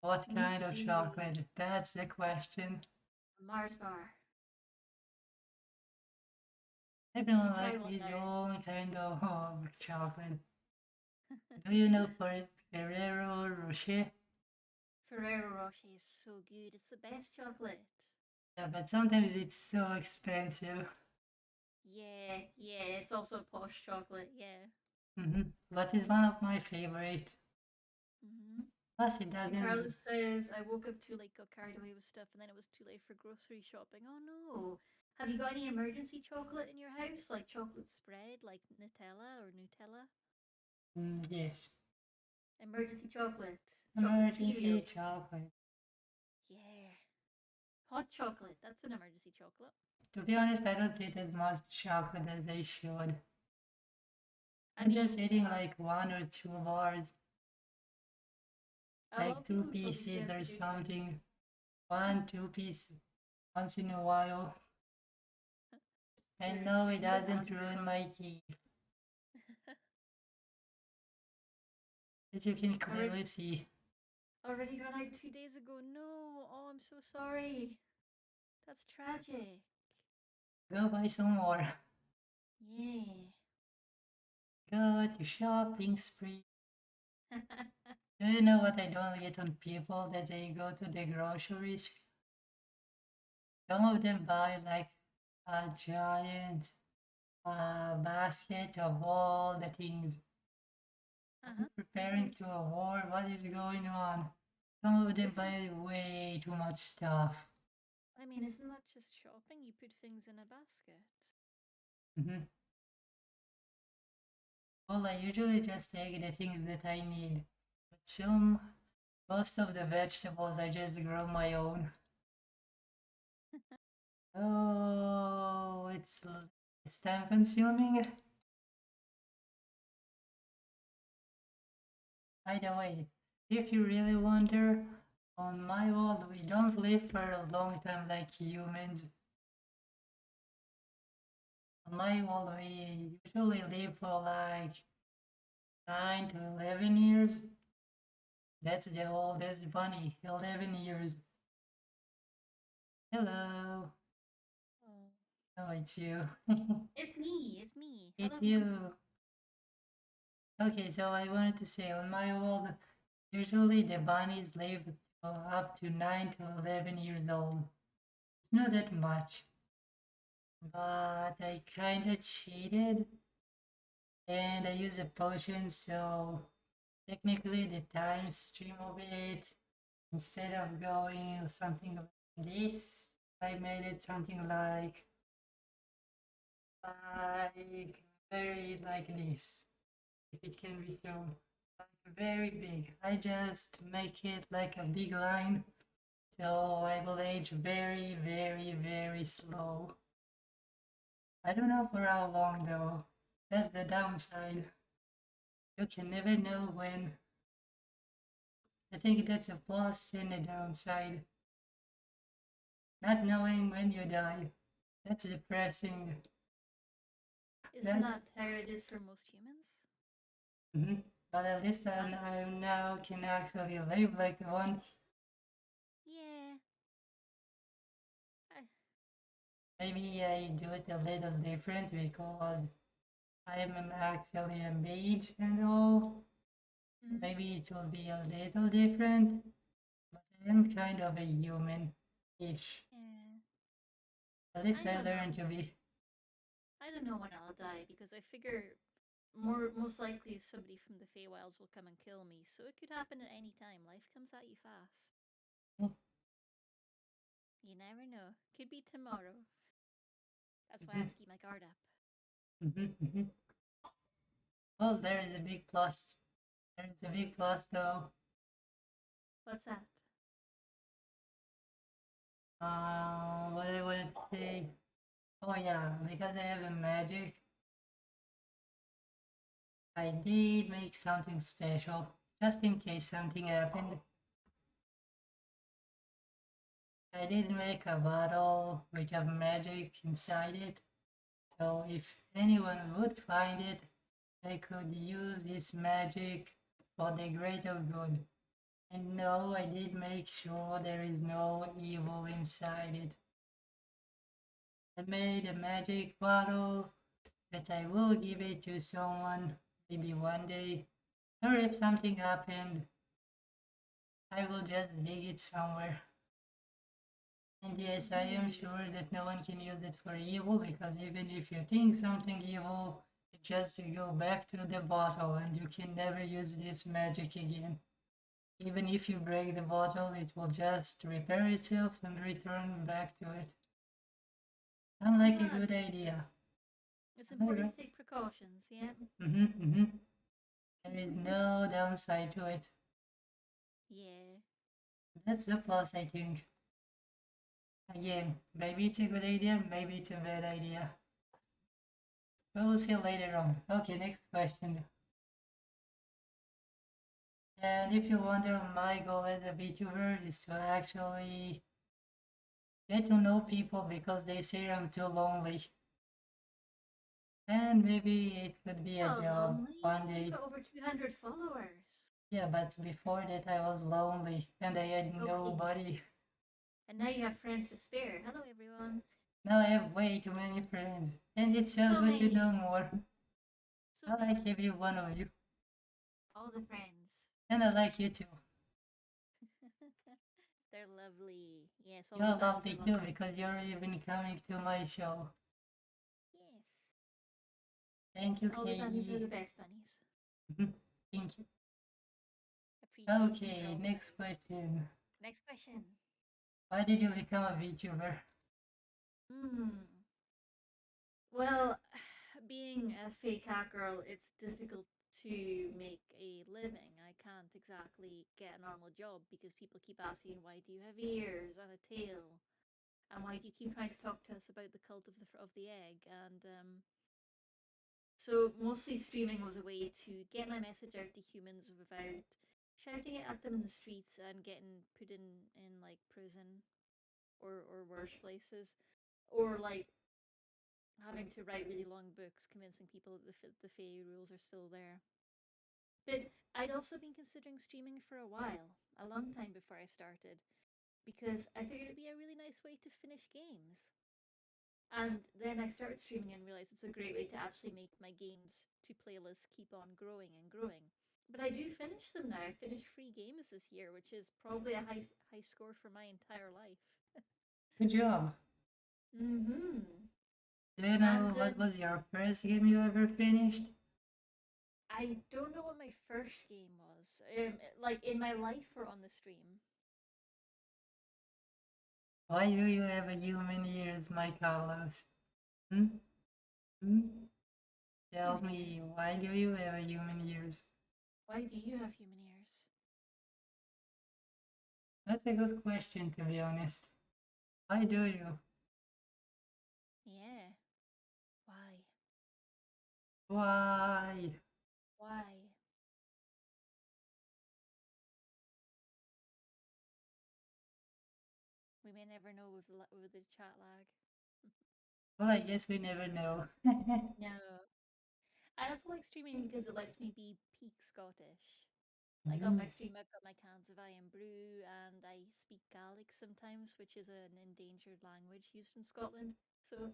What Me kind of too. chocolate? That's the question. Mars bar. You Everyone should try likes one his now. own kind of chocolate. Do you know for Ferrero Rocher? Ferrero Rocher is so good. It's the best chocolate. Yeah, but sometimes it's so expensive. Yeah, yeah. It's also posh chocolate. Yeah. But it's one of my favorite. Mm-hmm. Plus, it And doesn't. Carlos says, I woke up too late, got carried away with stuff, and then it was too late for grocery shopping. Oh no. Have you got any emergency chocolate in your house? Like chocolate spread, like Nutella or Nutella? Yes, Emergency chocolate. Chocolate emergency cereal. chocolate. Yeah. Hot chocolate. That's an emergency chocolate. To be honest, I don't eat as much chocolate as I should. I I'm just mean, eating like one or two bars, a lot like of two people would probably say pieces that's or a good thing. something. One, two pieces once in a while. And You're no, it screaming about doesn't that in your ruin phone. my teeth. As you can already, clearly see. already run out 2 days ago. No. Oh, I'm so sorry. That's tragic. Go buy some more. Yeah. Go to shopping spree. Do you know what I don't get on people that they go to the groceries? Some of them buy like a giant basket of all the things. Are you Uh-huh. This preparing is to a war? What is going on? Some of them this is buy way too much stuff. I mean, isn't that just shopping? You put things in a basket. Mhm. Well, I usually just take the things that I need. But most of the vegetables I just grow my own. Oh, it's time consuming. By the way, if you really wonder, on my world we don't live for a long time like humans. On my world we usually live for like 9 to 11 years. That's the oldest bunny, 11 years. Hello. Oh. Oh, it's you. It's me. It's me. It's Hello. you. Okay, so I wanted to say on my world, usually the bunnies live up to 9 to 11 years old. It's not that much, but I kind of cheated and I use a potion, so technically the time stream of it, instead of going something like this, I made it something like very like this, if it can be shown. Like very big. I just make it like a big line, so I will age very, very, very slow. I don't know for how long though. That's the downside. You can never know when. I think that's a plus and a downside. Not knowing when you die. That's depressing. Isn't That's that how it is for most humans? mhm. But at least Uh, I now can actually live like one. yeah. I, Maybe I do it a little different because I am actually a mage and all. mhm. Maybe it will be a little different, but I am kind of a human-ish. Yeah. At least I I don't know. learned to be. I don't know when I'll die because I figure most likely somebody from the Feywilds will come and kill me, so it could happen at any time. Life comes at you fast. You never know. Could be tomorrow. That's why I have Mhm, to keep my guard up. mhm, mhm. Well, there is a big plus. There is a big plus though. What's that? What I wanted to say. Oh yeah, because I have a magic, I did make something special, just in case something happened. I did make a bottle with a magic inside it, so if anyone would find it, they could use this magic for the greater good. And no, I did make sure there is no evil inside it. I made a magic bottle that I will give it to someone maybe one day, or if something happened, I will just dig it somewhere. And yes, I am Ooh. sure that no one can use it for evil because even if you think something evil, it just go back to the bottle and you can never use this magic again. Even if you break the bottle, it will just repair itself and return back to it. Sound like a Ah, good idea. it's Am I important right? to take precautions, yeah? Mm-hmm. There is no downside to it. Yeah. That's the plus, I think. Again, maybe it's a good idea, maybe it's a bad idea. We'll see later on. Okay, next question. And if you wonder, my goal as a VTuber is to actually get to know people because they say I'm too lonely. And maybe it could be a Not job lonely. one You've day. got over 200 followers. Yeah, but before that I was lonely and I had Okay. nobody. And now you have friends to spare. Hello, everyone. Now I have way too many friends. And it's so So good to know many. more. So I like many. every one of you. All the friends. And I like you too. They're lovely. Yes, all the You're bunnies are lovely too lovely. because you're even coming to my show. Yes. Thank you, All the bunnies are the Katie. best bunnies. Thank you. Appreciation for Okay, all the next bunnies. question. Next question. Why did you become a VTuber? Hmm. Well, being a fake cat girl, it's difficult to make a living. I can't exactly get a normal job because people keep asking, why do you have ears and a tail? And why do you keep trying to talk to us about the cult of the egg? And so mostly streaming was a way to get my message out to humans without shouting it at them in the streets and getting put in like prison or worse places, or like having to write really long books convincing people that the Fae rules are still there. But I'd also been considering streaming for a while, a long time before I started, because I figured it'd be a really nice way to finish games. And then I started streaming and realized it's a great way to actually make my games to playlist keep on growing and growing. But I do finish them now. I finished 3 games this year, which is probably a high score for my entire life. Good job. Mm-hmm. Do you And know what was your first game you ever finished? I don't know what my first game was. Like in my life or on the stream. Why do you have a human ears, my Carlos? Hmm? Hmm? Tell Human me, ears. why do you have a human ears? Why do you have human ears? That's a good question, to be honest. Why do you? Yeah. Why? Why? Why? We may never know with the chat lag. Well, I guess we never know. No. I also like streaming because it lets me be peak Scottish. Like on my Mhm. stream, I've got my cans of Iron Brew, and I speak Gaelic sometimes, which is an endangered language used in Scotland. So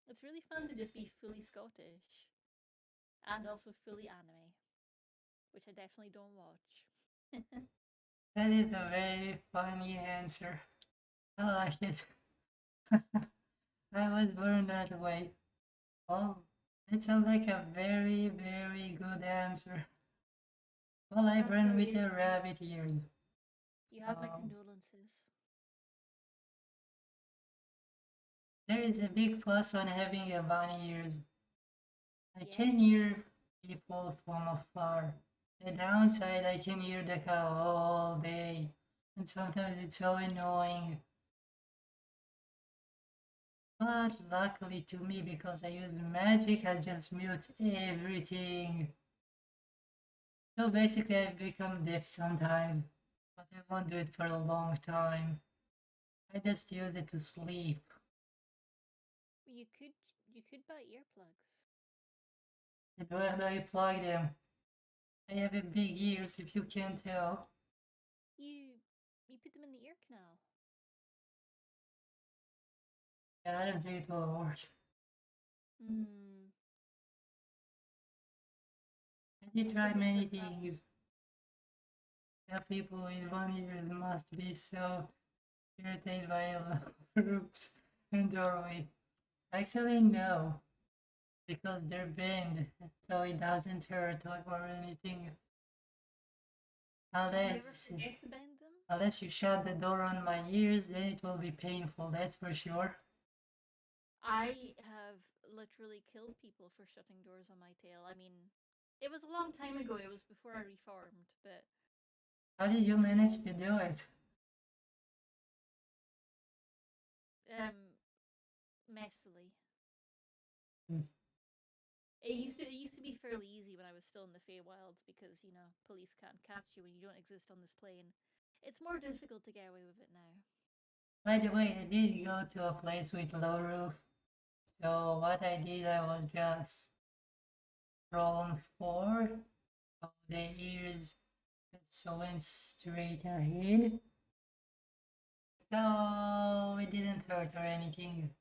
it's really fun to just be fully Scottish and also fully anime, which I definitely don't watch. That is a very funny answer. I like it. I was born that way. Oh, it sounds like a very, very good answer. Well, I That's born so with good. a rabbit ears. You have my So condolences. there is a big plus on having a bunny ears. I Yeah. can hear people from afar. The downside, I can hear the cow all day. And sometimes it's so annoying. But luckily to me, because I use magic, I just mute everything. So basically, I've become deaf sometimes, but I won't do it for a long time. I just use it to sleep. You could you could buy earplugs. And where do I plug them? I have a big ears, if you can't tell. You put them in the ear canal. Yeah, I don't think it will work. Hmm. I did try Maybe it's many the problem. things. Yeah, people with one ears must be so irritated by roofs and doorway. Actually, no, because they're bent, so it doesn't hurt or anything. Did you ever Unless, forget to bend them? unless you shut the door on my ears, then it will be painful, that's for sure. I have literally killed people for shutting doors on my tail. I mean, it was a long time ago. It was before I reformed, but How did you manage to do it? um, messily. Hmm. It used to be fairly easy when I was still in the Feywilds because police can't catch you when you don't exist on this plane. It's more difficult to get away with it now. By the way, I did go to a place with low roof, so what I did, I was just rolling forward, so the ears just went straight ahead, so it didn't hurt or anything.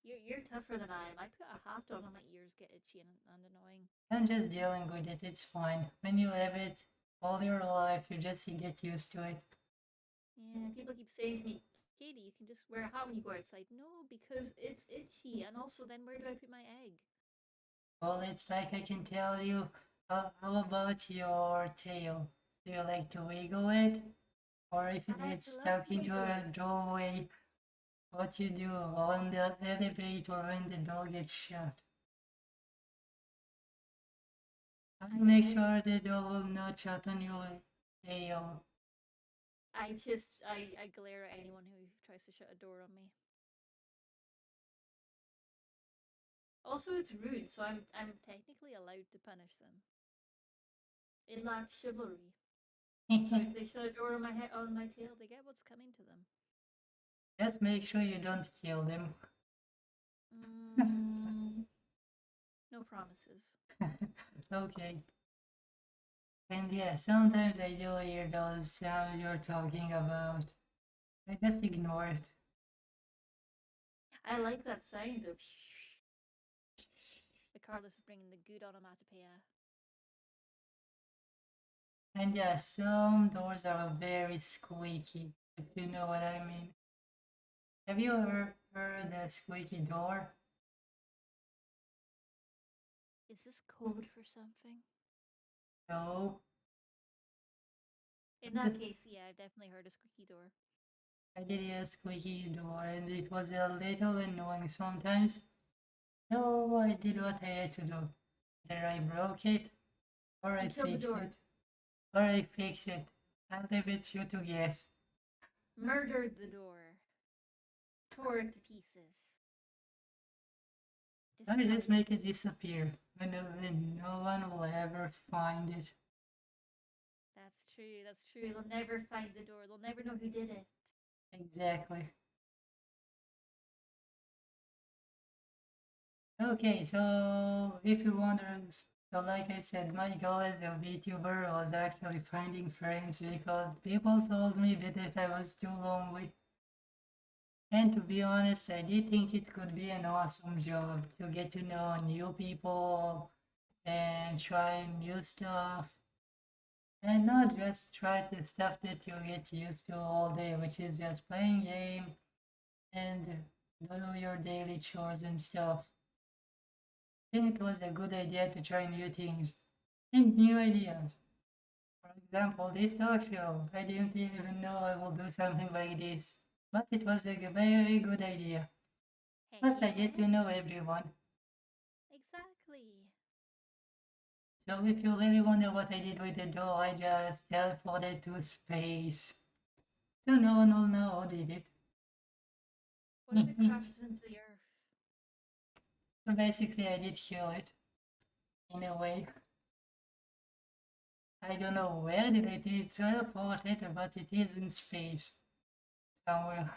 You're tougher than I am. I put a hat on and my ears get itchy and annoying. I'm just dealing with it, it's fine. When you have it all your life, you just get used to it. Yeah, people keep saying to me, Katie, you can just wear a hat when you go outside. No, because it's itchy. And also, then where do I put my egg? Well, it's like I can tell you, how about your tail? Do you like to wiggle it? Or if it I gets love stuck to into wiggle a it. doorway, what you do on the elevator when the door gets shut? How do you make I sure the door will not shut on your tail? I glare at anyone who tries to shut a door on me. Also, it's rude, so I'm technically allowed to punish them. It lacks chivalry. So if they shut a door on my head on my tail, they get what's coming to them. Just make sure you don't kill them. Mm, no promises. Okay. And yeah, sometimes I do hear those sounds you're talking about. I just ignore it. I like that sound of the Carlos is bringing the good onomatopoeia. And yeah, some doors are very squeaky, if you know what I mean. Have you ever heard a squeaky door? Is this code for something? No. In that case, yeah, I've definitely heard a squeaky door. I did hear a squeaky door and it was a little annoying sometimes. So I did what I had to do. Either I broke it, or I You killed the fixed door. it, or I fixed it. I'll leave it to you to guess. Murdered the door. Tore it to pieces. I just Destroyed make it. it disappear when no one will ever find it. That's true, that's true. They'll never find the door. They'll never know who did it. Exactly. Okay, so if you wonder, so like I said, my goal as a VTuber was actually finding friends because people told me that I was too lonely. And to be honest, I did think it could be an awesome job to get to know new people and try new stuff. And not just try the stuff that you get used to all day, which is just playing game and do your daily chores and stuff. I think it was a good idea to try new things and new ideas. For example, this talk show. I didn't even know I would do something like this, but it was a very good idea. Hey, Plus, I hey, get to hey. know everyone. Exactly. So if you really wonder what I did with the door, I just teleported to space. So no one will know who did it. What if it crashes into the earth? So basically, I did kill it in a way. I don't know where did it teleport it, but it is in space somewhere.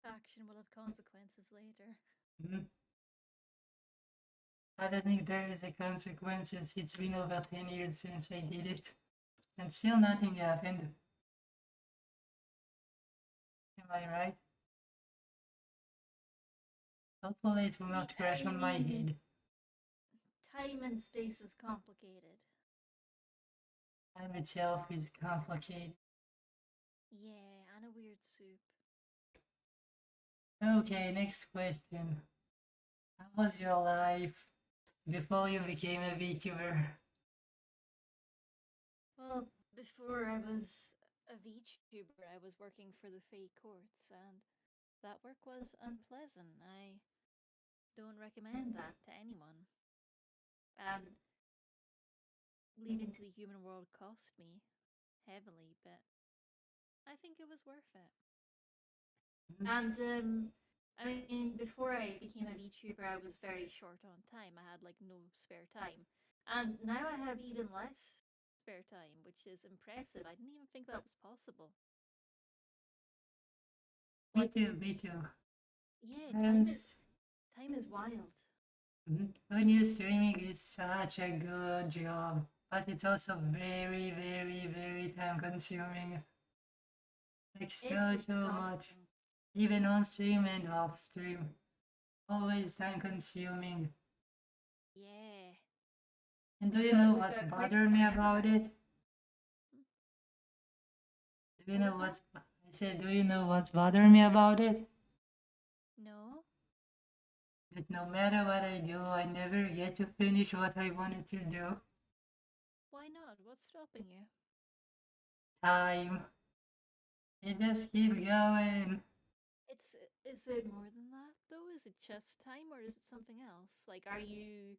Action will have consequences later. Mhm. I don't think there is a consequences. It's been over 10 years since I did it, and still nothing happened. Am I right? Hopefully, it will not crash on my head. Time and space is complicated. Time itself is complicated. Yeah, and a weird soup. Okay, next question. How was your life before you became a VTuber? Well, before I was a VTuber, I was working for the fake courts, and that work was unpleasant. I don't recommend that to anyone. And leaving to the human world cost me heavily, but I think it was worth it. And I mean, before I became a VTuber, I was very short on time. I had like no spare time. And now I have even less spare time, which is impressive. I didn't even think that was possible. Me Like, too, me too. yeah, I'm time is wild. When you're streaming, it's such a good job, but it's also very, very, very time consuming. Like It's so much. exhausting. Even on stream and off stream. Always time consuming. Yeah. And do you know We've what's got quite bothering a me time about crunch. it? Hmm. Do you What know was that? what's I said, do you know what's bothering me about it? No. That no matter what I do, I never get to finish what I wanted to do. Why not? What's stopping you? Time. It just keep going. It's is it more than that though? Is it just time or is it something else? Like are you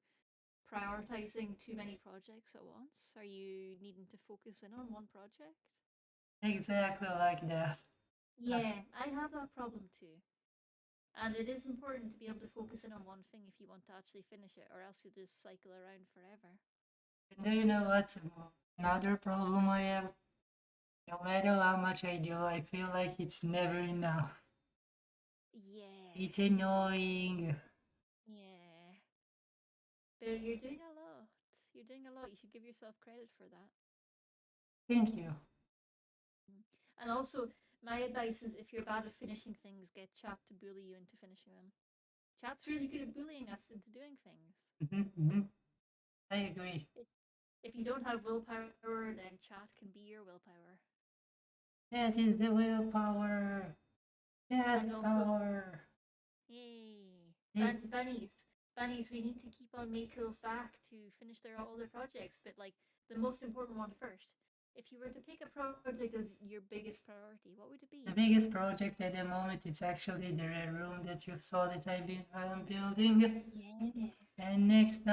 prioritizing too many projects at once? Are you needing to focus in on one project? Exactly like that. Yeah, I have that problem too. And it is important to be able to focus in on one thing if you want to actually finish it, or else you'll just cycle around forever. And do you know what's another problem I have? No matter how much I do, I feel like it's never enough. Yeah, It's annoying. yeah. But you're doing a lot. You're doing a lot. You should give yourself credit for that. Thank you. And also, my advice is if you're bad at finishing things, get chat to bully you into finishing them. Chat's really good at bullying us into doing things. I agree. If you don't have willpower, then chat can be your willpower. That is the willpower. That And also, power. yay! It's Bunnies, we need to keep on Maycool's back to finish all their projects, but like the most important one first. If you were to pick a project as your biggest priority, what would it be? the biggest project at the moment. It's actually the red room that you saw that I'm building. Yeah. And next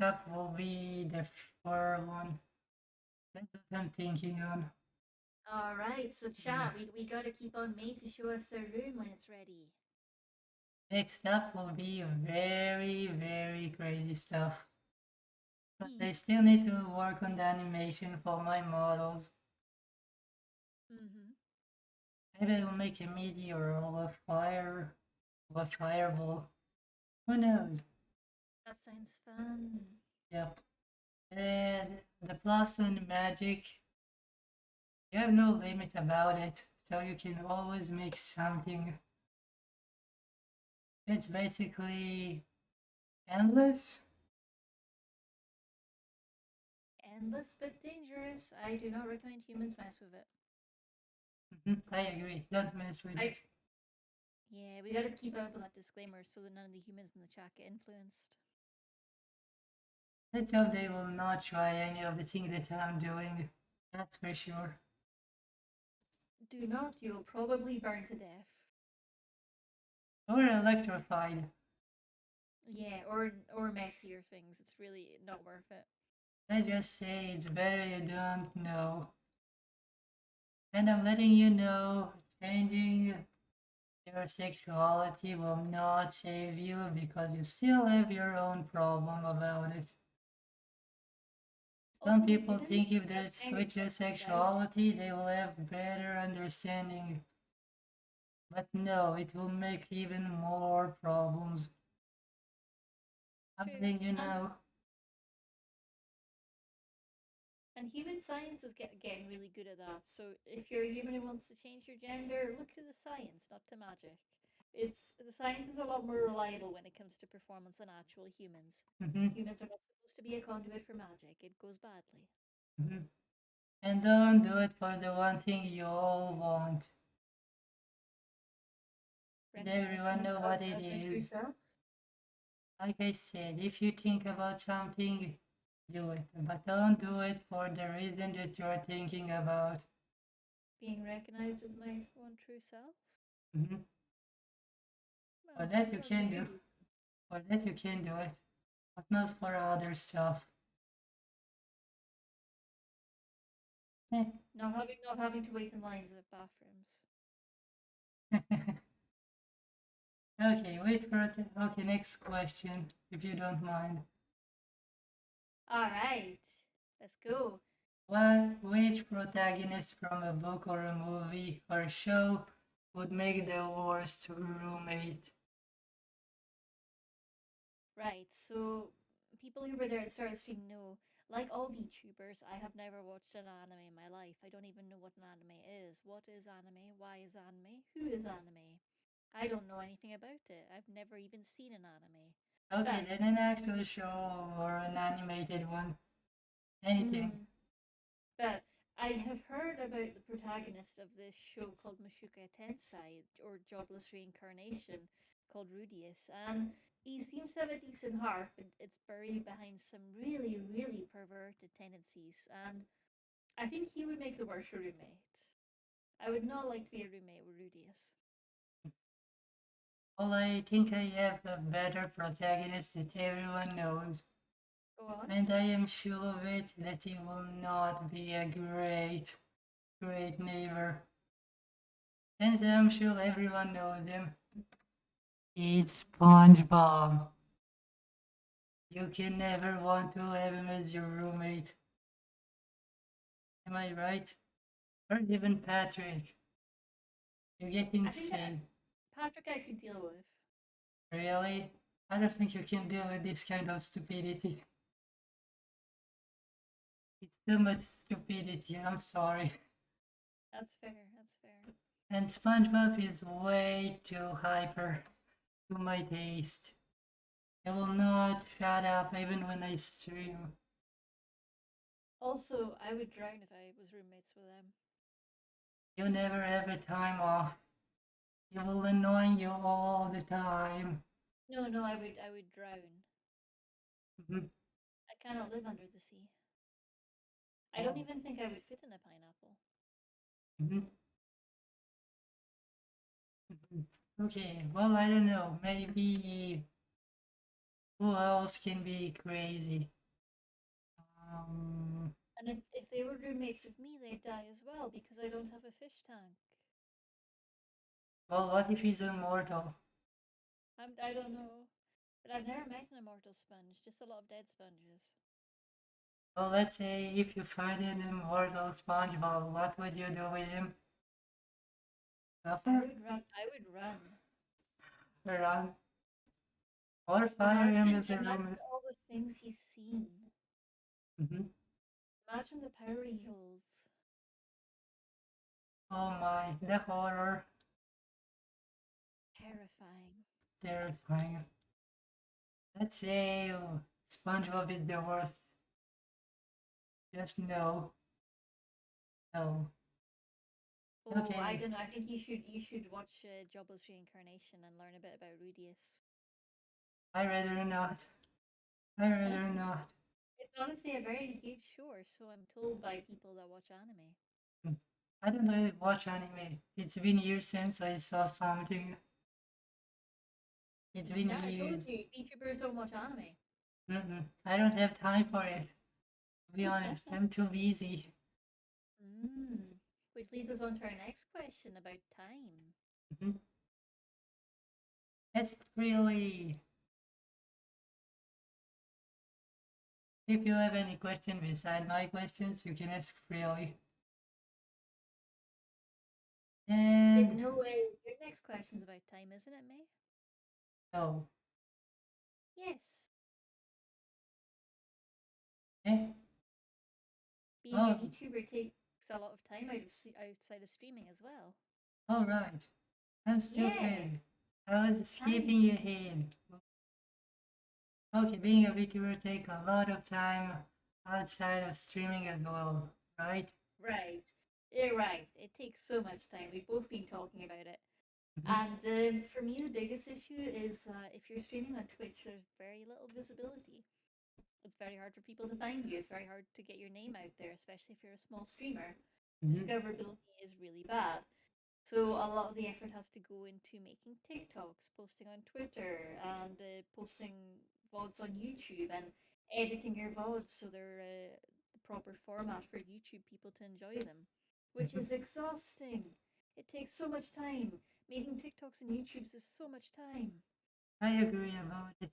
up will be the fur one. That's what I'm thinking on. All right, so chat, we gotta keep on May to show us their room when it's ready. Next up will be very, very crazy stuff. But I still need to work on the animation for my models. Mm-hmm. Maybe I will make a meteor or a fireball. Who knows? That sounds fun. Yep. And the plus on magic, you have no limit about it, so you can always make something. It's basically endless. Endless but dangerous. I do not recommend humans mess with it. I agree. Don't mess with it. Yeah, we gotta keep up with that disclaimer so that none of the humans in the chat get influenced. Let's hope they will not try any of the things that I'm doing. That's for sure. Do not, you'll probably burn to death. Or electrified. Yeah, or messier things. It's really not worth it. I just say it's better you don't know. And I'm letting you know, changing your sexuality will not save you because you still have your own problem about it. Some Also, people you think if they didn't switch their out. sexuality, they will have better understanding. But no, it will make even more problems. I'm True. letting you know. And human science is getting really good at that. So if you're a human who wants to change your gender, look to the science, not to magic. It's the science is a lot more reliable when it comes to performance than actual humans. Humans are not supposed to be a conduit for magic. It goes badly. And don't do it for the one thing you all want. Did everyone know what it is? Like I said, if you think about something, do it. But don't do it for the reason that you're thinking about. Being recognized as my one true self. Mm-hmm. For that you can do. For that you can do it. But not for other stuff. Not having to wait in lines at bathrooms. Okay, wait for it. Okay, next question, if you don't mind. All right, let's go. Which protagonist from a book or a movie or a show would make the worst roommate? Right, so people who were there at start speaking know, like all VTubers, I have never watched an anime in my life. I don't even know what an anime is. What is anime? Why is anime? Who is anime? I don't know anything about it. I've never even seen an anime. Okay, But then an actual show or an animated one. Anything. But I have heard about the protagonist of this show called Mashuka Tensei, or Jobless Reincarnation, called Rudius, and he seems to have a decent heart, but it's buried behind some really, really perverted tendencies, and I think he would make the worst roommate. I would not like to be a roommate with Rudius. Well, I think I have a better protagonist that everyone knows. Go on. And I am sure of it that he will not be a great neighbor. And I'm sure everyone knows him. It's SpongeBob. You can never want to have him as your roommate. Am I right? Or even Patrick. You get insane. Patrick I could deal with. Really? I don't think you can deal with this kind of stupidity. too much stupidity. I'm sorry. That's fair. That's fair. And SpongeBob is way too hyper to my taste. I will not shut up even when I stream. Also, I would drown if I was roommates with them. You never have a time off. He will annoy you all the time. No, no, I would drown. Mhm. I cannot live under the sea. I don't Oh. even think I would fit in a pineapple. Mhm. Mhm. Okay, well, I don't know. Maybe who else can be crazy? Um, And if they were roommates with me, they'd die as well because I don't have a fish tank. well, what if he's immortal? I don't know. But I've never met an immortal sponge, just a lot of dead sponges. Well, let's say if you find an immortal SpongeBob, what would you do with him? I Suffer? would run. I would run. Run? Or fire him Imagine, as a imagine roommate? all the things he's seen. Mhm. Imagine the power he holds. Oh my, the horror. Terrifying. Terrifying. Let's say SpongeBob is the worst. Just no. No. Oh, I Okay. don't know. I think you should watch Jobless Reincarnation and learn a bit about Rudius. I rather not. I rather not. It's honestly a very good show, so I'm told by people that watch anime. Mm. I don't really watch anime. It's been years since I saw something. It's See, been chat, I told years. you, VTubers don't watch anime. I don't have time for it. To be honest, I'm too busy. Mm. Which leads us on to our next question about time. Mhm. It's really. If you have any question beside my questions, you can ask freely. But And no way, your next question's about time, isn't it, May? so, Yes. eh? Being a Oh, VTuber takes a lot of time outside of streaming as well. all right. I'm Yeah, stupid. I was time. skipping ahead. Okay, being a VTuber take a lot of time outside of streaming as well, right? Right. You're right. It takes so much time. We've both been talking about it. Mhm. And for me, the biggest issue is that if you're streaming on Twitch, there's very little visibility. It's very hard for people to find you. It's very hard to get your name out there, especially if you're a small streamer. Mhm. Discoverability is really bad. So a lot of the effort has to go into making TikToks, posting on Twitter, and posting VODs on YouTube, and editing your VODs so they're the proper format for YouTube people to enjoy them, which Mhm. is exhausting. It takes so much time. Making TikToks and YouTubes is so much time. I agree about it.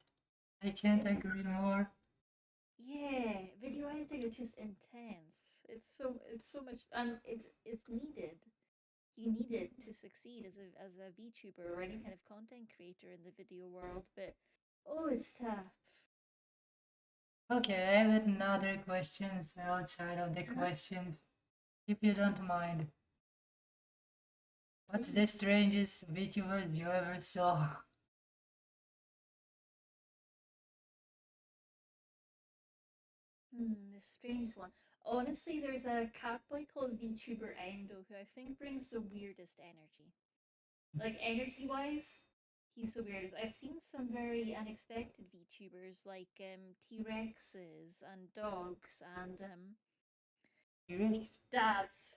I can't It's just agree more. yeah, video editing is just intense. It's so much, and it's needed. You need it to succeed as a VTuber or any kind of content creator in the video world. But oh, it's tough. Okay, I have another questions outside of the Uh-huh. questions, if you don't mind. What's the Please. strangest VTubers you ever saw? The strangest one. Honestly, there's a cat boy called VTuber Endo who I think brings the weirdest energy. Like energy wise, he's the weirdest. I've seen some very unexpected VTubers like T Rexes and dogs and Curious? dads.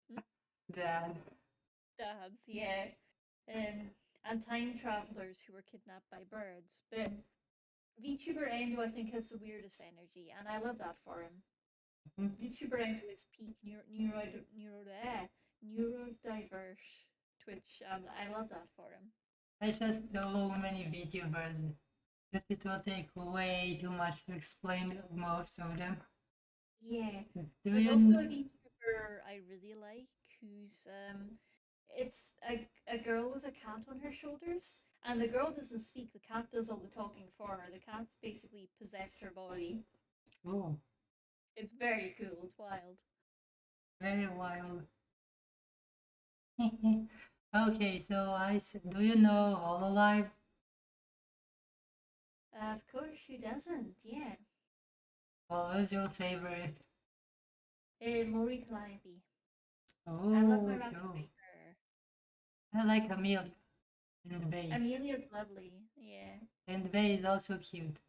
Hmm? Dad. Dads, yeah. Um, and time travelers who were kidnapped by birds. But VTuber Endo, I think, has the weirdest energy, and I love that for him. Mhm. VTuber Endo is peak neurodiverse Twitch, and I love that for him. I saw so many VTubers that it will take way too much to explain most of them. Yeah. Do There's you? also a VTuber I really like who's it's a girl with a cat on her shoulders, and the girl doesn't speak. The cat does all the talking for her. The cat's basically possessed her body. Oh, It's very cool. It's wild. Very wild. Okay, so do you know Hololive? Of course, who doesn't? Yeah. Well, who's your favorite? Maury Calliope. I love my Oh, rapid cool. raper. I like Amelia and the Bay. Amelia's lovely. Yeah. And the Bay is also cute.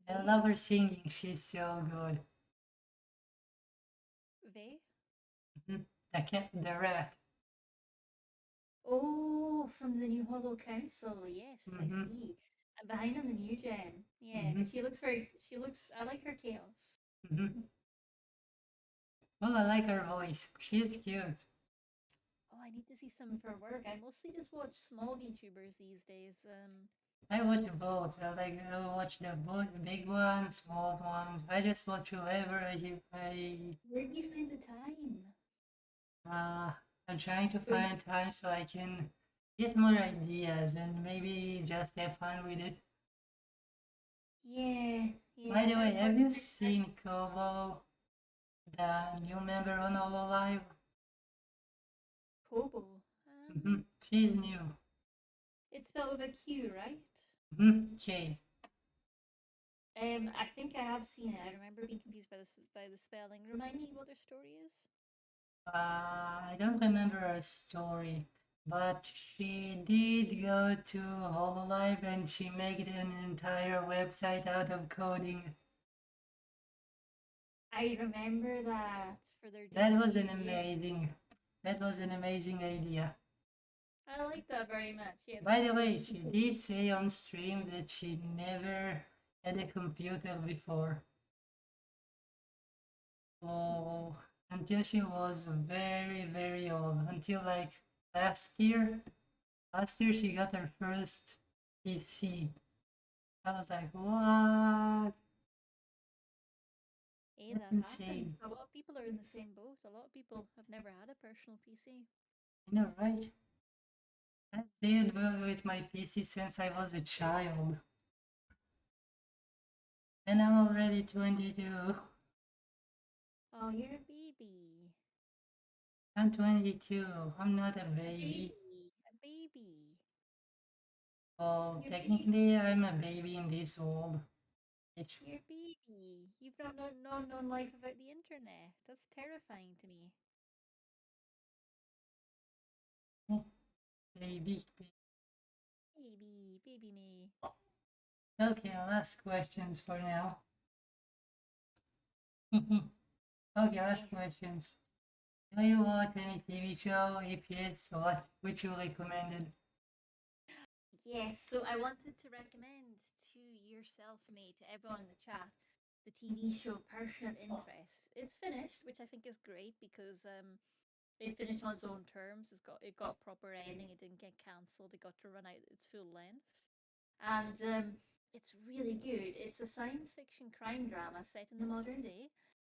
I Vey? love her singing. She's so good. Vey? Mhm. The cat, the rat. Oh, from the new Hollow Council. Yes, I Hmm. see. I'm behind on the new gen. Yeah, Hmm. but she looks very. She looks. I like her chaos. Hmm. Well, I like her voice. She's cute. Oh, I need to see some of her work. I mostly just watch small VTubers these days. I watch both. I watch the big ones, small ones. I just watch whoever Where do you find the time? uh, I'm trying to Where? find time so I can get more ideas and maybe just have fun with it. Yeah, By yeah. the way, That's hard have to you find time. seen Kobo, the new member on Hololive? Kobo. She's new. It's spelled with a Q, right? Okay. I think I have seen it. I remember being confused by the spelling. Remind me what their story is. I don't remember her story, but she did go to Hololive and she made an entire website out of coding. I remember that for their That was an DVD. Yeah, amazing, that was an amazing idea. I like that very much. Yeah, it's By cool the to way, listen she to. did say on stream that she never had a computer before. Oh, until she was very, very old. Until like last year. Last year she got her first PC. I was like, what? Hey, That's that happens. insane. A lot of people are in the same boat. A lot of people have never had a personal PC. I know, right? I did with my PC since I was a child. And I'm already 22. Oh, you're a baby. I'm 22. I'm not a A baby. baby. A baby. Well, You're baby. technically, I'm a baby in this world. It's You're baby. You've not known life without the internet. That's terrifying to me. baby. Baby me. Okay, last questions for now. Okay, last Yes. questions. Do you watch any TV show? If yes, what? Which you recommended? Yes, so I wanted to recommend to yourself, me, to everyone in the chat, the TV show Person of Interest. It's finished, which I think is great because it finished on its own terms. It got a proper ending. It didn't get cancelled. It got to run out its full length, and it's really good. It's a science fiction crime drama set in the modern day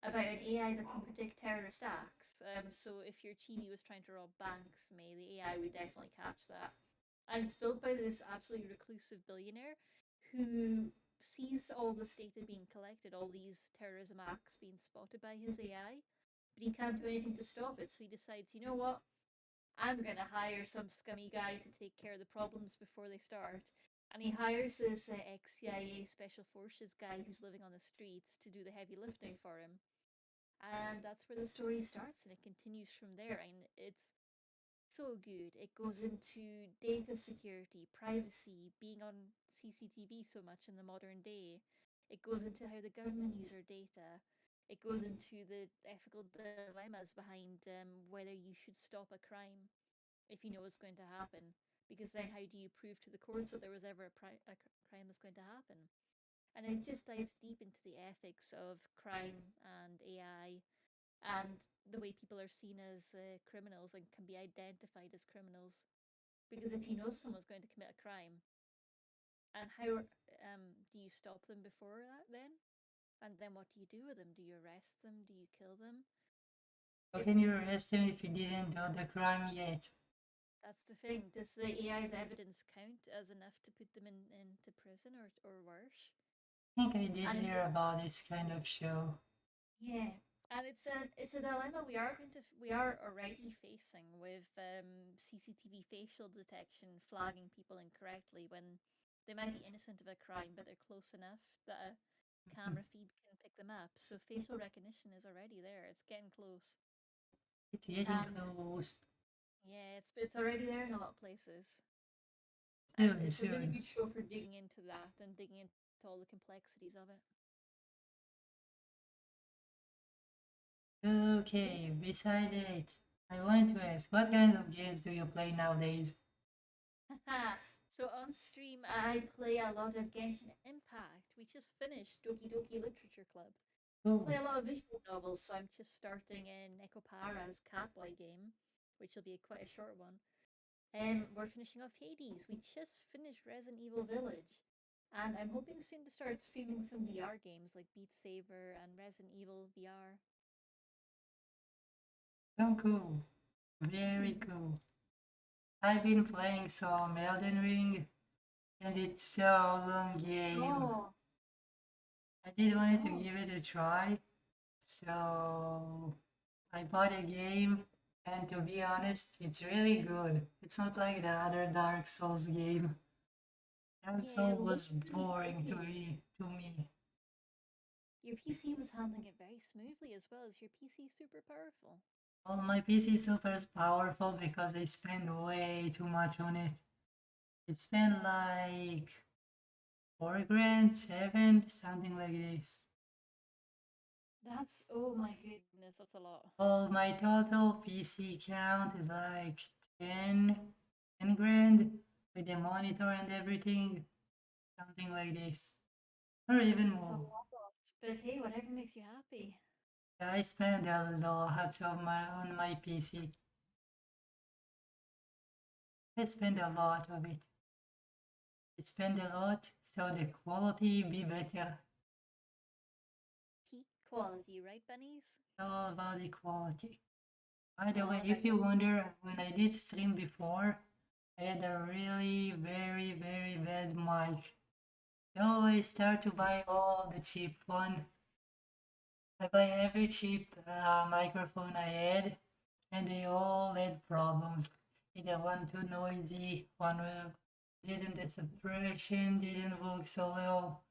about an AI that can predict terrorist acts. So if your TV was trying to rob banks, May the AI would definitely catch that. And it's built by this absolutely reclusive billionaire who sees all this data being collected, all these terrorism acts being spotted by his AI, but he can't do anything to stop it. So he decides, you know what? I'm going to hire some scummy guy to take care of the problems before they start. And he hires this ex CIA Special Forces guy who's living on the streets to do the heavy lifting for him. And that's where the story starts, and it continues from there. And it's so good. It goes into data security, privacy, being on CCTV so much in the modern day. It goes into how the government use our data. It goes into the ethical dilemmas behind whether you should stop a crime if you know what's going to happen. Because then, how do you prove to the courts that there was ever a crime that's going to happen? And it just dives deep into the ethics of crime and AI and the way people are seen as criminals and can be identified as criminals. Because if you know someone's going to commit a crime, and how do you stop them before that then? And then what do you do with them? Do you arrest them? Do you kill them? How can It's you arrest him if he didn't do the crime yet? That's the thing. Does the AI's evidence count as enough to put them into prison or worse? I think I did And if hear about this kind of show. Yeah, and it's a dilemma we are already facing with CCTV facial detection flagging people incorrectly when they might be innocent of a crime, but they're close enough that a camera feed can pick them up. So facial recognition is already there. It's getting close, It's getting and close. yeah, it's already there in a lot of places, and Soon, it's a really soon. good show for digging into that and digging into all the complexities of it. Okay, beside it, I want to ask, what kind of games do you play nowadays? So on stream, I play a lot of Genshin Impact. We just finished Doki Doki Literature Club. Oh, Play a lot of visual novels, so I'm just starting in Nekopara's Catboy game, which will be quite a short one. We're finishing off Hades. We just finished Resident Evil Village. And I'm hoping soon to start streaming some VR games like Beat Saber and Resident Evil VR. so cool. Very cool. I've been playing some Elden Ring, and it's so long game. Oh, I did want to so give it a try, so I bought a game, and to be honest, it's really good. It's not like the other Dark Souls game. Dark yeah, Souls it was looks really boring to pretty. me. Your PC was handling it very smoothly as well as your PC super powerful. Well, my PC is super powerful because I spend way too much on it. I spent like 4 grand, seven, something like this. That's oh my goodness, that's a lot. Well, my total PC count is like 10, 10 grand with the monitor and everything, something like this, or even That's a more. lot. But hey, whatever makes you happy. I spend a lot of my on my PC. I spend a lot of it. I spend a lot, so the quality be better. Peak quality, right, bunnies? It's all about the quality. By the All way, about if the you wonder, when I did stream before, I had a really very very bad mic. So I start to buy all the cheap one. I buy every cheap microphone I had, and they all had problems. Either one too noisy, one didn't the suppression didn't work so well,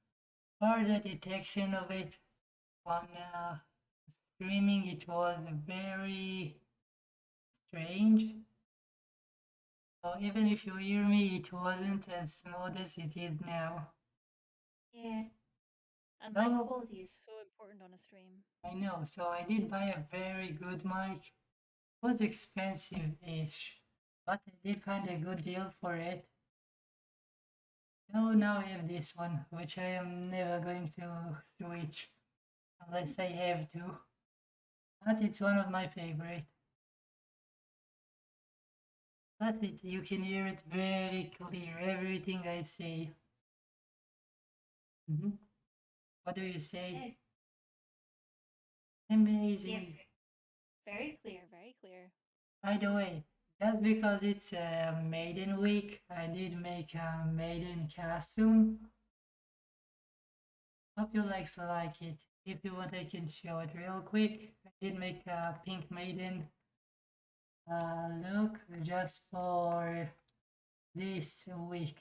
or the detection of it on streaming it was very strange. So even if you hear me, it wasn't as smooth as it is now. yeah. And mic So quality is so important on a stream. I know. So I did buy a very good mic. It was expensive-ish, but I did find a good deal for it. So now I have this one, which I am never going to switch unless I have to. But it's one of my favorite. Plus you can hear it very clear, everything I say. Mhm. What do you say? Yeah, yeah, Amazing. very clear, very clear. By the way, just because it's Maiden Week, I did make a Maiden costume. Hope you like it. If you want, I can show it real quick. I did make a Pink Maiden look just for this week.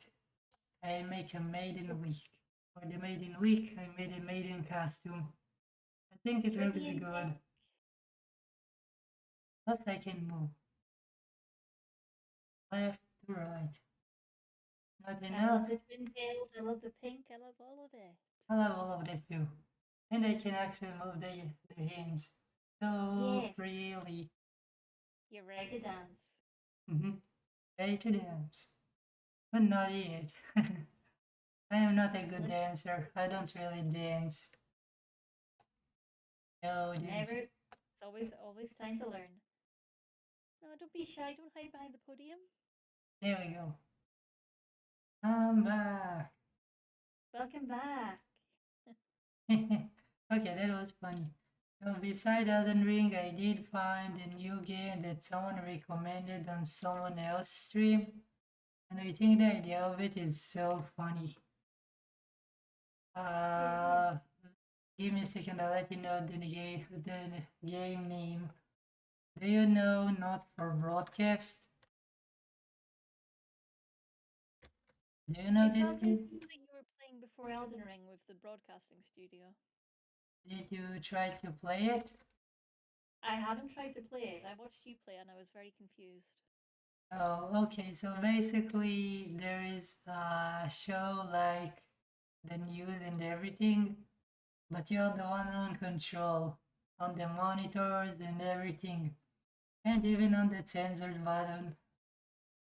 I make a Maiden Week. For the Maiden Week, I made a Maiden costume. I think it looks Pretty in good. pink. Plus, I can move left to right. Not I enough. love the twin tails. I love the pink. I love all of it. I love all of this too. And I can actually move the hands so Yes, freely. you're ready to dance. Mm-hmm. Ready to dance. But not yet. I am not a good Lit- dancer. I don't really dance. No Never. dancing. It's always time to learn. No, don't be shy. Don't hide behind the podium. There we go. I'm back. Welcome back. Okay, that was funny. So beside Elden Ring, I did find a new game that someone recommended on someone else's stream, and I think the idea of it is so funny. Yeah, yeah. Uh, Give me a second, I'll let you know the game name. Do you know Not for Broadcast? Do you know Is this that the game? game that you were playing before Elden Ring with the broadcasting studio? Did you try to play it? I haven't tried to play it. I watched you play and I was very confused. Oh, okay. So basically, there is a show like the news and everything, but you're the one on control on the monitors and everything, and even on the censored button.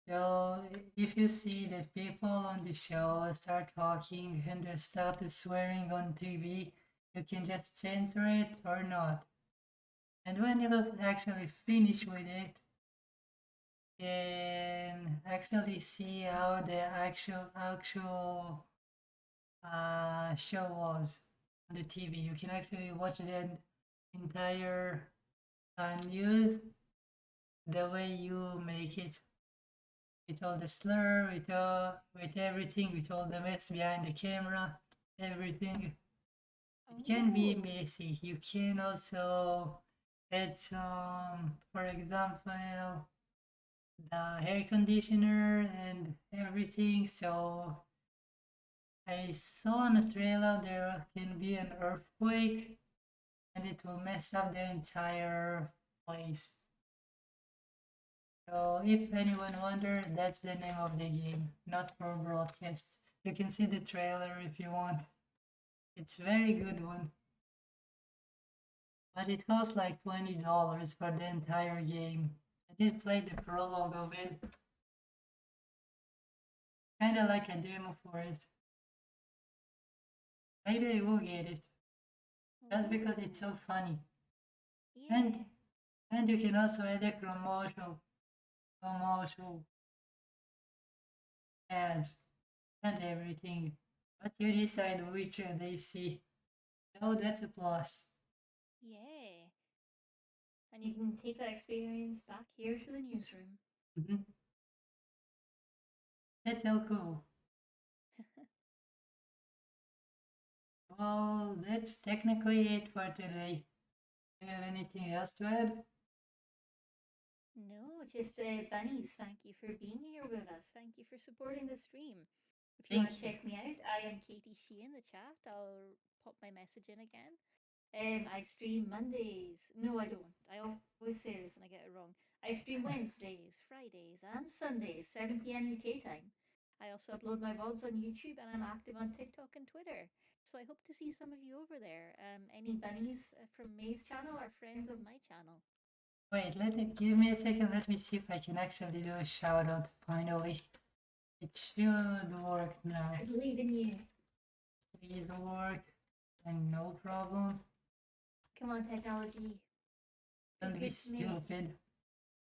So if you see that people on the show start talking and they start swearing on TV, you can just censor it or not. And when you actually finish with it, you can actually see how the actual show was on the TV. You can actually watch the entire news the way you make it, with all the slur, with everything, with all the mess behind the camera, everything. It can be Oh. messy. You can also add some, for example, the air conditioner and everything. So I saw in a trailer there can be an earthquake and it will mess up the entire place. So if anyone wonder, that's the name of the game, not for broadcast. You can see the trailer if you want. It's very good one. But it costs like $20 for the entire game. I did play the prologue of it. Kinda like a demo for it. Maybe I will get it. Just because it's Ooh. so funny. Yeah. And and you can also add a commercial ads and everything. But you decide which they see. Oh, that's a plus. Yeah. And you can take that experience back here to the newsroom. Mhm. That's so cool. Well, that's technically it for today. Do you have anything else to add? No, just bunnies, thank you for being here with us. Thank you for supporting the stream. If you want Thank to you. check me out, I am Katie She in the chat. I'll pop my message in again. I stream Mondays. No, I don't. I always say this and I get it wrong. I stream Wednesdays, Fridays, and Sundays, 7 p.m. UK time. I also upload my VODs on YouTube and I'm active on TikTok and Twitter. So I hope to see some of you over there. Any bunnies from May's channel are friends of my channel. Wait, give me a second. Let me see if I can actually do a shout out finally. It should work now. I believe in you. Please work. And no problem. Come on, technology. Be Don't be good to me. stupid.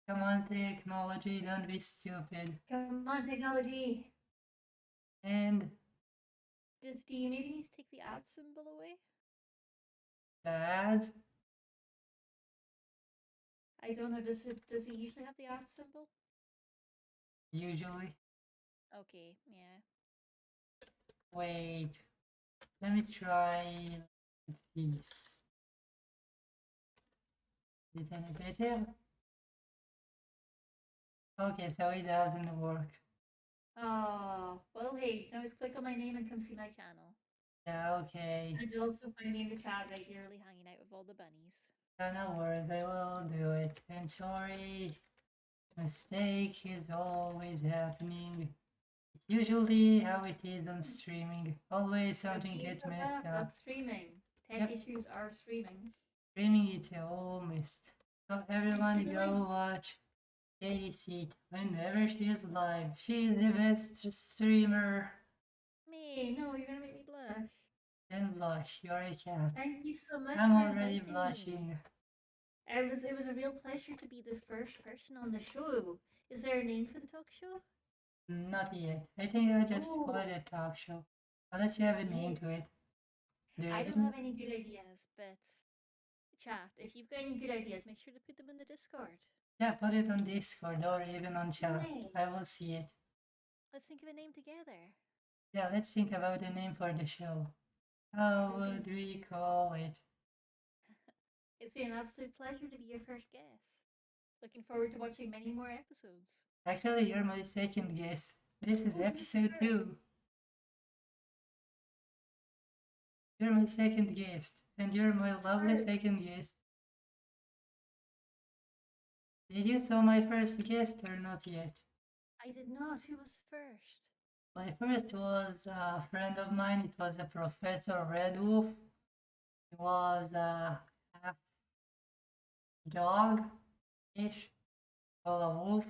Come on, technology. Don't be stupid. Come on, technology. And Do you maybe need to take the add symbol away? the ads. I don't know. Does it usually have the add symbol? Usually. Okay, yeah. Wait. Let me try this. Is it any better? Okay, so it doesn't work. Oh, well, hey, you can always click on my name and come see my channel. Yeah, okay. And you'll also find me in the chat regularly hanging out with all the bunnies. Yeah, no worries, I will do it. And sorry, mistake is always happening. Usually how it is on streaming. Always something Okay, get so messed up. that's streaming. Tech Yep, issues are streaming. streaming it's a whole mess. So Thanks for everyone the go link. watch caitiesith whenever she is live. She is the best streamer. Me, no, you're gonna make me blush. Then blush, you're a cat. Thank you so much I'm for already inviting me. blushing. It was a real pleasure to be the first person on the show. Is there a name for the talk show? Not yet. I think I just call Oh, it a talk show. Unless you have a name yeah. to it. Do you I have don't a have any good ideas, but chat, if you've got any good ideas, make sure to put them in the Discord. Yeah, put it on Discord or even on chat. Yay! I will see it. Let's think of a name together. Yeah, let's think about a name for the show. How would we call it? It's been an absolute pleasure to be your first guest. Looking forward to watching many more episodes. Actually, you're my second guest. This is Oh, you episode first. 2. You're my second guest, and you're my Who's lovely first? second guest. Did you saw my first guest or not yet? I did not. Who was first? My first was a friend of mine. It was a Professor Red Wolf. He was a half dog-ish, well, a wolf.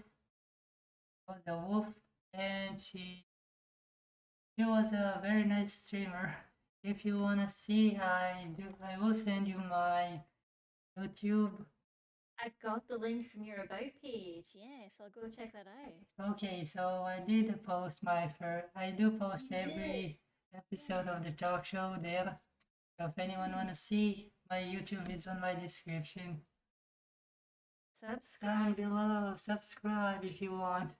Was a wolf, and she was a very nice streamer. If you wanna see, I will send you my YouTube. I've got the link from your About page. Yes, I'll go check that out. Okay, so I did post my first. I do post You did. every episode of the talk show there. So if anyone wanna Nice. see, my YouTube is on my description. Down Subscribe. below, subscribe if you want.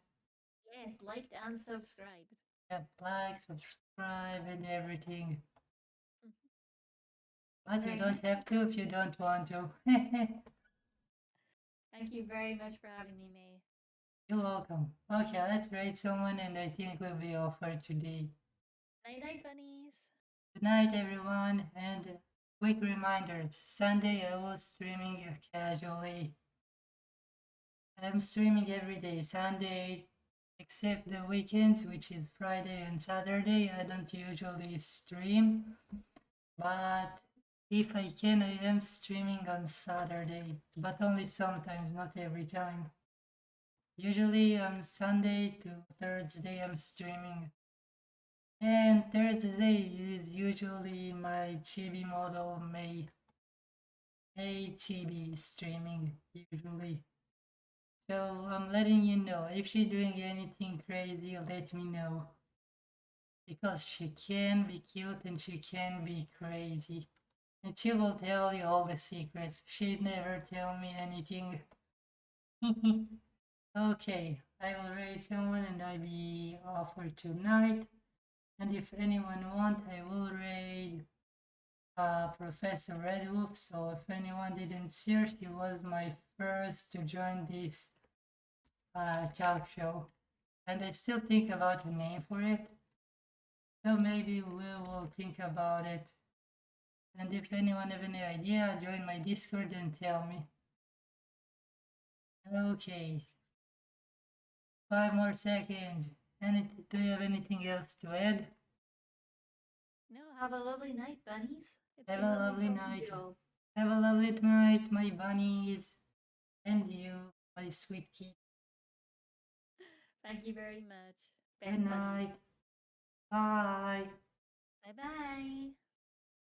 Yes, liked and subscribed. Yeah, like, subscribe, and everything. Mhm. But you Very don't nice. have to if you don't want to. Thank you very much for having me, May. You're welcome. Okay, let's rate someone, and I think we'll be off for today. Night night, bunnies. Good night, everyone, and quick reminder, Sunday I was streaming casually. I'm streaming every day, Sunday, except the weekends, which is Friday and Saturday. I don't usually stream, but if I can, I am streaming on Saturday, but only sometimes, not every time. Usually on Sunday to Thursday I'm streaming. And Thursday is usually my chibi model May chibi streaming usually. So I'm letting you know if she's doing anything crazy, let me know. Because she can be cute and she can be crazy. And she will tell you all the secrets. She'd never tell me anything. Okay, I will rate someone and I'll be off for tonight. And if anyone want, I will raid Professor Red Wolf. So if anyone didn't see her, he was my first to join this talk show. And I still think about a name for it. So maybe we will think about it. And if anyone have any idea, join my Discord and tell me. Okay, 5 more seconds. Do you have anything else to add? No, have a lovely night, bunnies. It's Have been a lovely lovely talking to night. you all. Have a lovely night, my bunnies. And you, my sweet kid. Thank you very much. Good Best bunny. night. Bye. Bye bye.